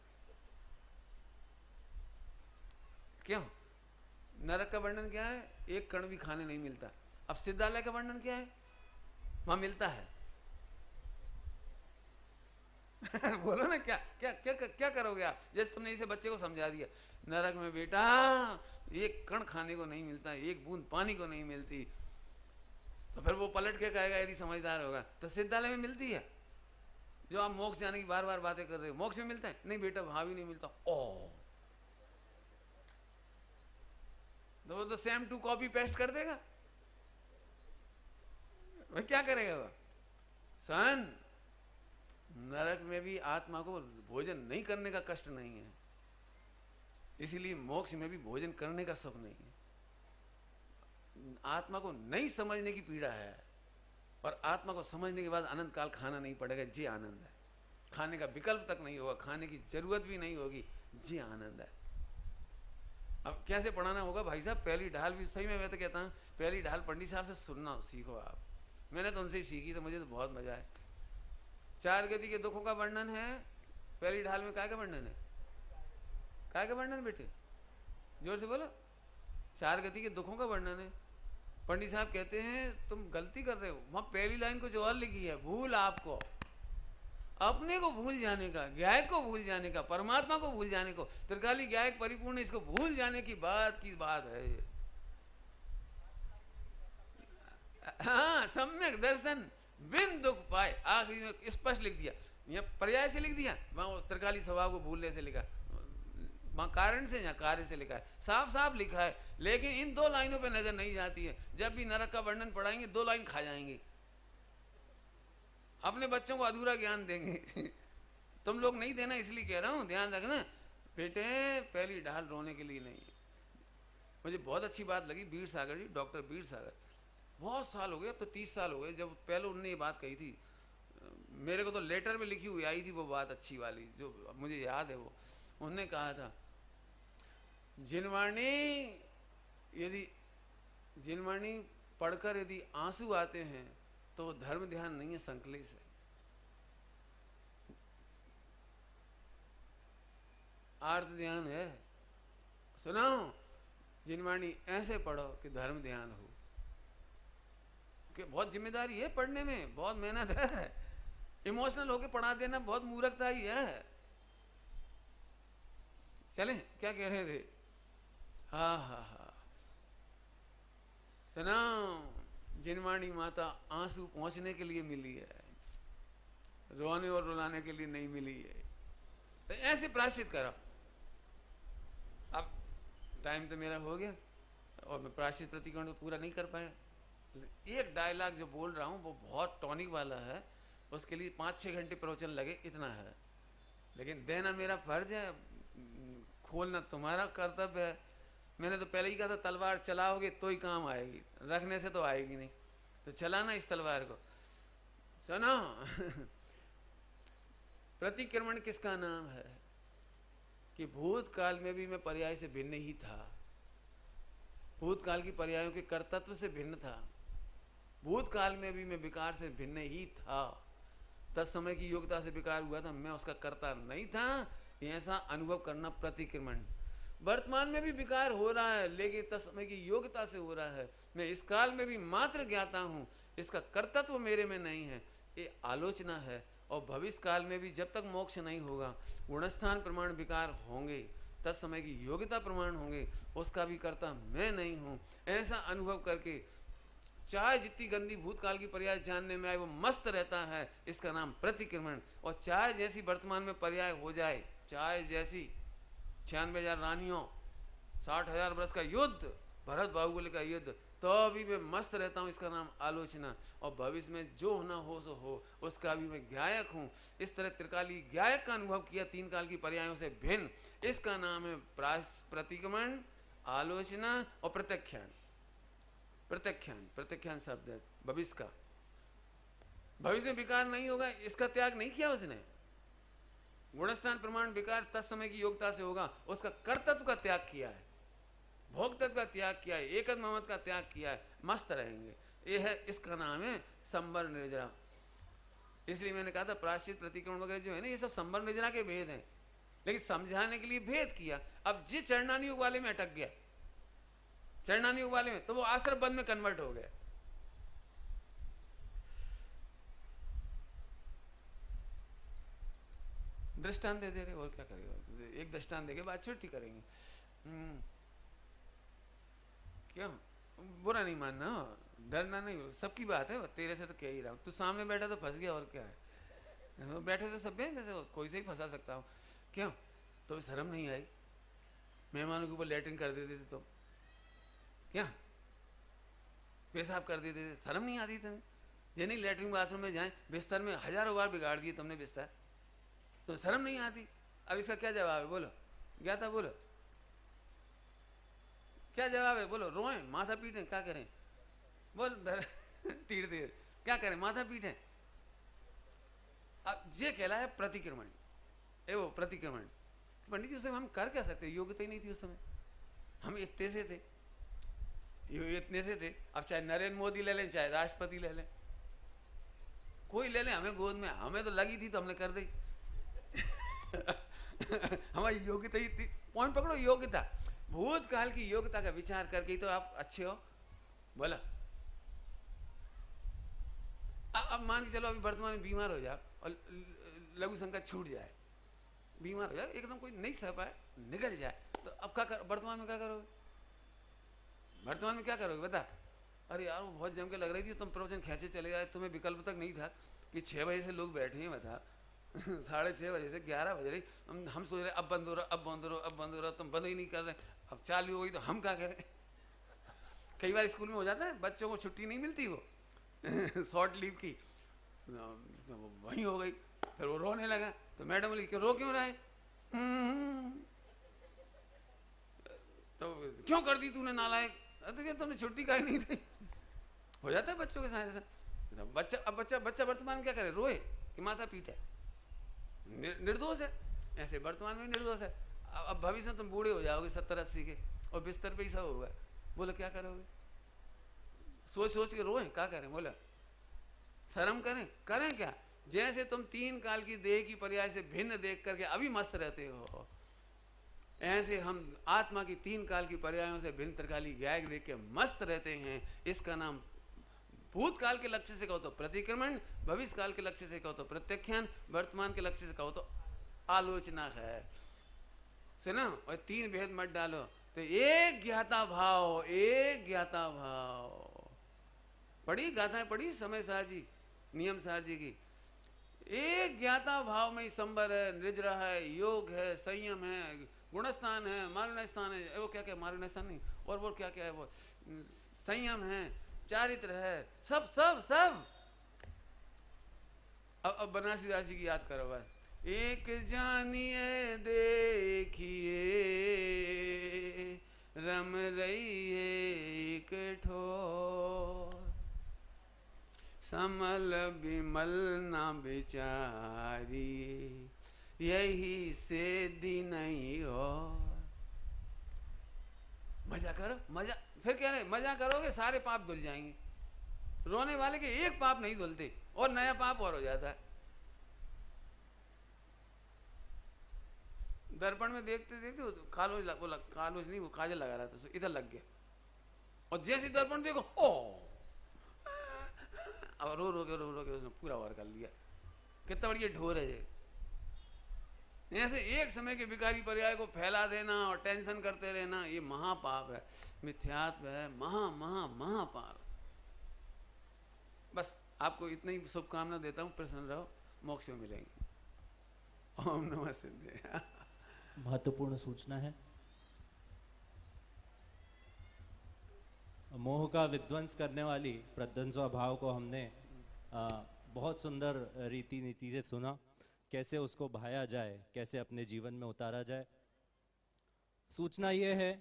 क्यों? नरक का वर्णन क्या है? एक कण भी खाने नहीं मिलता। अब सिद्धालय का वर्णन क्या है? वहां मिलता है। बोलो ना, क्या क्या क्या क्या करोगे आप? जैसे तुमने इसे बच्चे को समझा दिया, नरक में बेटा एक कण खाने को नहीं मिलता, एक बूंद पानी को नहीं मिलती, तो फिर वो पलट के कहेगा यदि समझदार होगा। तो सिद्धालय में मिलती है। जो आप मोक्ष जाने की बार बार बातें कर रहे हो, मोक्ष में मिलता है? नहीं बेटा, वहां भी नहीं मिलता। ओ तो वो तो सेम टू कॉपी पेस्ट कर देगा। वह क्या करेगा वो? सन नरक में भी आत्मा को भोजन नहीं करने का कष्ट नहीं है, इसीलिए मोक्ष में भी भोजन करने का सुख नहीं है। आत्मा को नहीं समझने की पीड़ा है, और आत्मा को समझने के बाद अनंत काल खाना नहीं पड़ेगा, जी आनंद है। खाने का विकल्प तक नहीं होगा, खाने की जरूरत भी नहीं होगी, जी आनंद है। अब कैसे पढ़ाना होगा भाई साहब? पहली ढाल भी सही में मैं तो कहता हूँ, पहली ढाल पंडित साहब से सुनना सीखो आप। मैंने तो उनसे ही सीखी, तो मुझे तो बहुत मजा आया। चार गति के दुखों का वर्णन है पहली ढाल में। काय का वर्णन है? काय का वर्णन बेटे? जोर से बोलो। चार गति के दुखों का वर्णन है। पंडित साहब कहते हैं तुम गलती कर रहे हो, वहां पहली लाइन कुछ और लिखी है। भूल आपको अपने को भूल जाने का, गायक को भूल जाने का, परमात्मा को भूल जाने को। त्रिकाली गायक परिपूर्ण, इसको भूल जाने की बात है। हाँ, सम्यक दर्शन बिन दुख पाए, आखिरी में स्पष्ट लिख दिया। यहाँ पर्याय से लिख दिया, वहां त्रिकाली स्वभाव को भूलने से लिखा, वहां कारण से या कार्य से लिखा है, साफ साफ लिखा है। लेकिन इन दो लाइनों पे नजर नहीं जाती है। जब भी नरक का वर्णन पढ़ाएंगे, दो लाइन खा जाएंगे, अपने बच्चों को अधूरा ज्ञान देंगे। तुम लोग नहीं देना, इसलिए कह रहा हूं, ध्यान रखना बेटे। पहली ढाल रोने के लिए नहीं है। मुझे बहुत अच्छी बात लगी बीर सागर जी, डॉक्टर बीर सागर, बहुत साल हो गए, अब तो 30 साल हो गए, जब पहले उन्होंने ये बात कही थी। मेरे को तो लेटर में लिखी हुई आई थी वो बात अच्छी वाली, जो मुझे याद है। वो उन्होंने कहा था, जिनवाणी पढ़कर यदि आंसू आते हैं तो वो धर्म ध्यान नहीं है, संकलेश है। आर्त ध्यान है। सुनाओ, जिनवाणी ऐसे पढ़ो कि धर्म ध्यान हो। कि बहुत जिम्मेदारी है पढ़ने में, बहुत मेहनत है। इमोशनल होके पढ़ा देना बहुत मूर्खता ही है। चलें, क्या कह रहे थे? हाँ हाँ हाँ, सुनाओ, जिनवाणी माता आंसू पहुंचने के लिए मिली है, रोने और रुलाने के लिए नहीं मिली है। तो ऐसे प्रायश्चित करो। अब टाइम तो मेरा हो गया और मैं प्रायश्चित प्रतिकरण तो पूरा नहीं कर पाया। एक डायलॉग जो बोल रहा हूँ वो बहुत टॉनिक वाला है, उसके लिए 5-6 घंटे प्रवचन लगे, इतना है। लेकिन देना मेरा फर्ज है, खोलना तुम्हारा कर्तव्य है। मैंने तो पहले ही कहा था, तलवार चलाओगे तो ही काम आएगी, रखने से तो आएगी नहीं। तो चलाना इस तलवार को। सुनो, प्रतिक्रमण किसका नाम है? कि भूतकाल में भी मैं पर्याय से भिन्न ही था, भूतकाल की पर्यायों के कर्तत्व से भिन्न था। भूतकाल में भी मैं विकार से भिन्न ही था। तत्समय की योग्यता से विकार हुआ था, मैं उसका कर्ता नहीं था। ऐसा अनुभव करना प्रतिक्रमण। वर्तमान में भी विकार हो रहा है, लेकिन तत्समय की योग्यता से हो रहा है। मैं इस काल में भी मात्र ज्ञाता हूँ, इसका कर्तत्व मेरे में नहीं है, ये आलोचना है। और भविष्य काल में भी जब तक मोक्ष नहीं होगा, गुणस्थान प्रमाण विकार होंगे, तत्समय की योग्यता प्रमाण होंगे, उसका भी कर्ता मैं नहीं हूँ। ऐसा अनुभव करके चाहे जितनी गंदी भूतकाल की पर्याय जानने में आए वो मस्त रहता है, इसका नाम प्रतिक्रमण। और चाहे जैसी वर्तमान में पर्याय हो जाए, चाहे जैसी 96,000 रानियों, 60,000 वर्ष का युद्ध, भरत बाहुबली का युद्ध, तो अभी मैं मस्त रहता हूँ, इसका नाम आलोचना। और भविष्य में जो होना हो सो हो, उसका भी मैं गायक हूँ। इस तरह त्रिकाली गायक का अनुभव किया, तीन काल की पर्यायों से भिन्न। इसका नाम है प्रतिक्रमण, आलोचना और प्रत्याख्यान। प्रत्याख्यान, प्रत्याख्यान शब्द है भविष्य का। भविष्य में विकार नहीं होगा, इसका त्याग नहीं किया उसने। गुणस्थान प्रमाण विकार तत्समय की योग्यता से होगा, उसका कर्तत्व का त्याग किया है, भोक्तत्व का त्याग किया है, एकद ममत्व का त्याग किया है, मस्त रहेंगे। ये है, इसका नाम है संवर निर्जरा। इसलिए मैंने कहा था प्रायश्चित प्रतिक्रमण वगैरह जो है ना, ये सब संवर निर्जरा के भेद हैं, लेकिन समझाने के लिए भेद किया। अब जिस चरणानी युग वाले में अटक गया, चरणानी युग वाले में, तो वो आश्रम बंद में कन्वर्ट हो गया। दृष्टांत दे दे रहे, और क्या करेगा, एक दृष्टांत देके बाद छुट्टी करेंगे। क्यों बुरा नहीं मानना, डरना नहीं, सबकी बात है, तेरे से तो कह ही रहा हूँ। तू सामने बैठा तो फंस गया, और क्या है, बैठे तो सब वैसे कोई से ही फंसा सकता हूँ। क्यों, तो शर्म नहीं आई? मेहमानों के ऊपर लैट्रिन कर देते थे, तो क्या पेशाब कर देते थे, शर्म नहीं आती तुम्हें? ये नहीं लैट्रिन बाथरूम में जाए, बिस्तर में हजारों बार बिगाड़ दिए तुमने बिस्तर, तो शर्म नहीं आती? अब इसका क्या जवाब है, बोलो? क्या था, बोलो क्या जवाब है, बोलो? रोएं, माथा पीटें, क्या करें? बोल तीर तीर क्या करें, माथा पीटें? अब ये कहलाया प्रतिक्रमण। वो प्रतिक्रमण। पंडित जी उस समय हम कर क्या सकते, योग्यता ही नहीं थी उस समय, हम इतने से थे, इतने से थे। अब चाहे नरेंद्र मोदी ले लें, चाहे राष्ट्रपति ले लें, कोई ले लें, हमें गोद में, हमें तो लगी थी तो हमने कर दी। हमारी योग्यता ही थी। पॉइंट पकड़ो, योग्यता, भूतकाल की योग्यता का विचार करके ही तो आप अच्छे हो। बोला अब मान के चलो अभी वर्तमान में बीमार हो जाओ और लघु संकट छूट जाए, बीमार हो जाए एकदम, कोई नहीं सह पाए, निकल जाए, तो अब क्या कर, वर्तमान में क्या करोगे? वर्तमान में क्या करोगे बता? अरे यार वो बहुत जम के लग रही थी, तुम प्रवचन खींचे चले गए, तुम्हें विकल्प तक नहीं था कि 6 बजे से लोग बैठे हैं, बता 6:30 बजे से 11 बज रही, हम सोच रहे अब बंद हो रहा, अब बंद हो रहा, अब बंद हो रहा, तुम बंद ही नहीं कर रहे, अब चालू हो गई तो हम क्या करें? कई बार स्कूल में हो जाता है, बच्चों को छुट्टी नहीं मिलती, वो शॉर्ट लीव की, तो वहीं हो गई, फिर वो रोने लगा, तो मैडम बोली क्यों रो क्यों रहा है? तो क्यों कर दी तूने नालायक? तो क्या तुमने छुट्टी का ही नहीं थी? हो जाता है बच्चों के साथ ऐसा। बच्चा, अब बच्चा वर्तमान क्या करे, रोए कि माता पीटे? निर्दोष है, ऐसे वर्तमान में निर्दोष है। अब भविष्य में तुम बूढ़े हो जाओगे 70-80 के, और बिस्तर पे ही सब होगा, बोलो क्या करोगे? सोच सोच के रोए, क्या करें? बोला शर्म करें, करें क्या? जैसे तुम 3 काल की देह की पर्याय से भिन्न देख करके अभी मस्त रहते हो, ऐसे हम आत्मा की 3 काल की पर्यायों से भिन्न त्रिकाली गायक देख के मस्त रहते हैं। इसका नाम भूतकाल के लक्ष्य से कहो तो प्रतिक्रमण, भविष्य काल के लक्ष्य से कहो तो प्रत्याख्यान, वर्तमान के लक्ष्य से कहो तो आलोचना है। सुनो, और 3 भेद मत डालो, तो एक ज्ञाता भाव, एक ज्ञाता भाव। पढ़ी गाथाएं, पढ़ी समय सार जी, नियम सार जी की। एक ज्ञाता भाव में ही संबर है, निर्जरा है, योग है, संयम है, गुणस्थान है, मारुण स्थान है, वो क्या क्या मारुण स्थान नहीं, और वो क्या क्या है, वो संयम है, चारित्र है, सब सब सब। अब बनारसी दास जी की याद करो बस। एक जानिए देखिए रम रही है एक ठोर, समल विमल ना बिचारी, यही से दी नहीं हो। मजा करो, मजा, फिर कह रहे मजा करोगे सारे पाप धुल जाएंगे। रोने वाले के एक पाप नहीं धुलते, और नया पाप और हो जाता है। दर्पण में देखते देखते कालोज बोला, कालोज नहीं, वो काजल लगा रहा था, इधर लग गया, और जैसे दर्पण देखो ओ, अब रो रो के उसने पूरा वार कर लिया। कितना बढ़िया ढोर है ये। ऐसे एक समय के विकारी पर्याय को फैला देना और टेंशन करते रहना, ये महापाप है, मिथ्यात्व है, महापाप। बस आपको इतनी ही शुभकामना देता हूँ, प्रसन्न रहो, मोक्ष में मिलेंगे। ओम नमः सिद्धे। महत्वपूर्ण सूचना है। मोह का विध्वंस करने वाली प्रध्वंसवा भाव को हमने बहुत सुंदर रीति नीति से सुना, कैसे उसको भाया जाए, कैसे अपने जीवन में उतारा जाए। सूचना ये है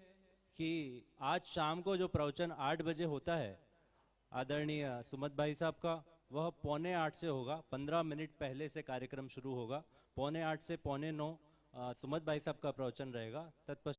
कि आज शाम को जो प्रवचन 8 बजे होता है आदरणीय सुमत भाई साहब का, वह 7:45 से होगा। 15 मिनट पहले से कार्यक्रम शुरू होगा। 7:45 से 8:45 सुमत भाई साहब का प्रवचन रहेगा। तत्पश्चात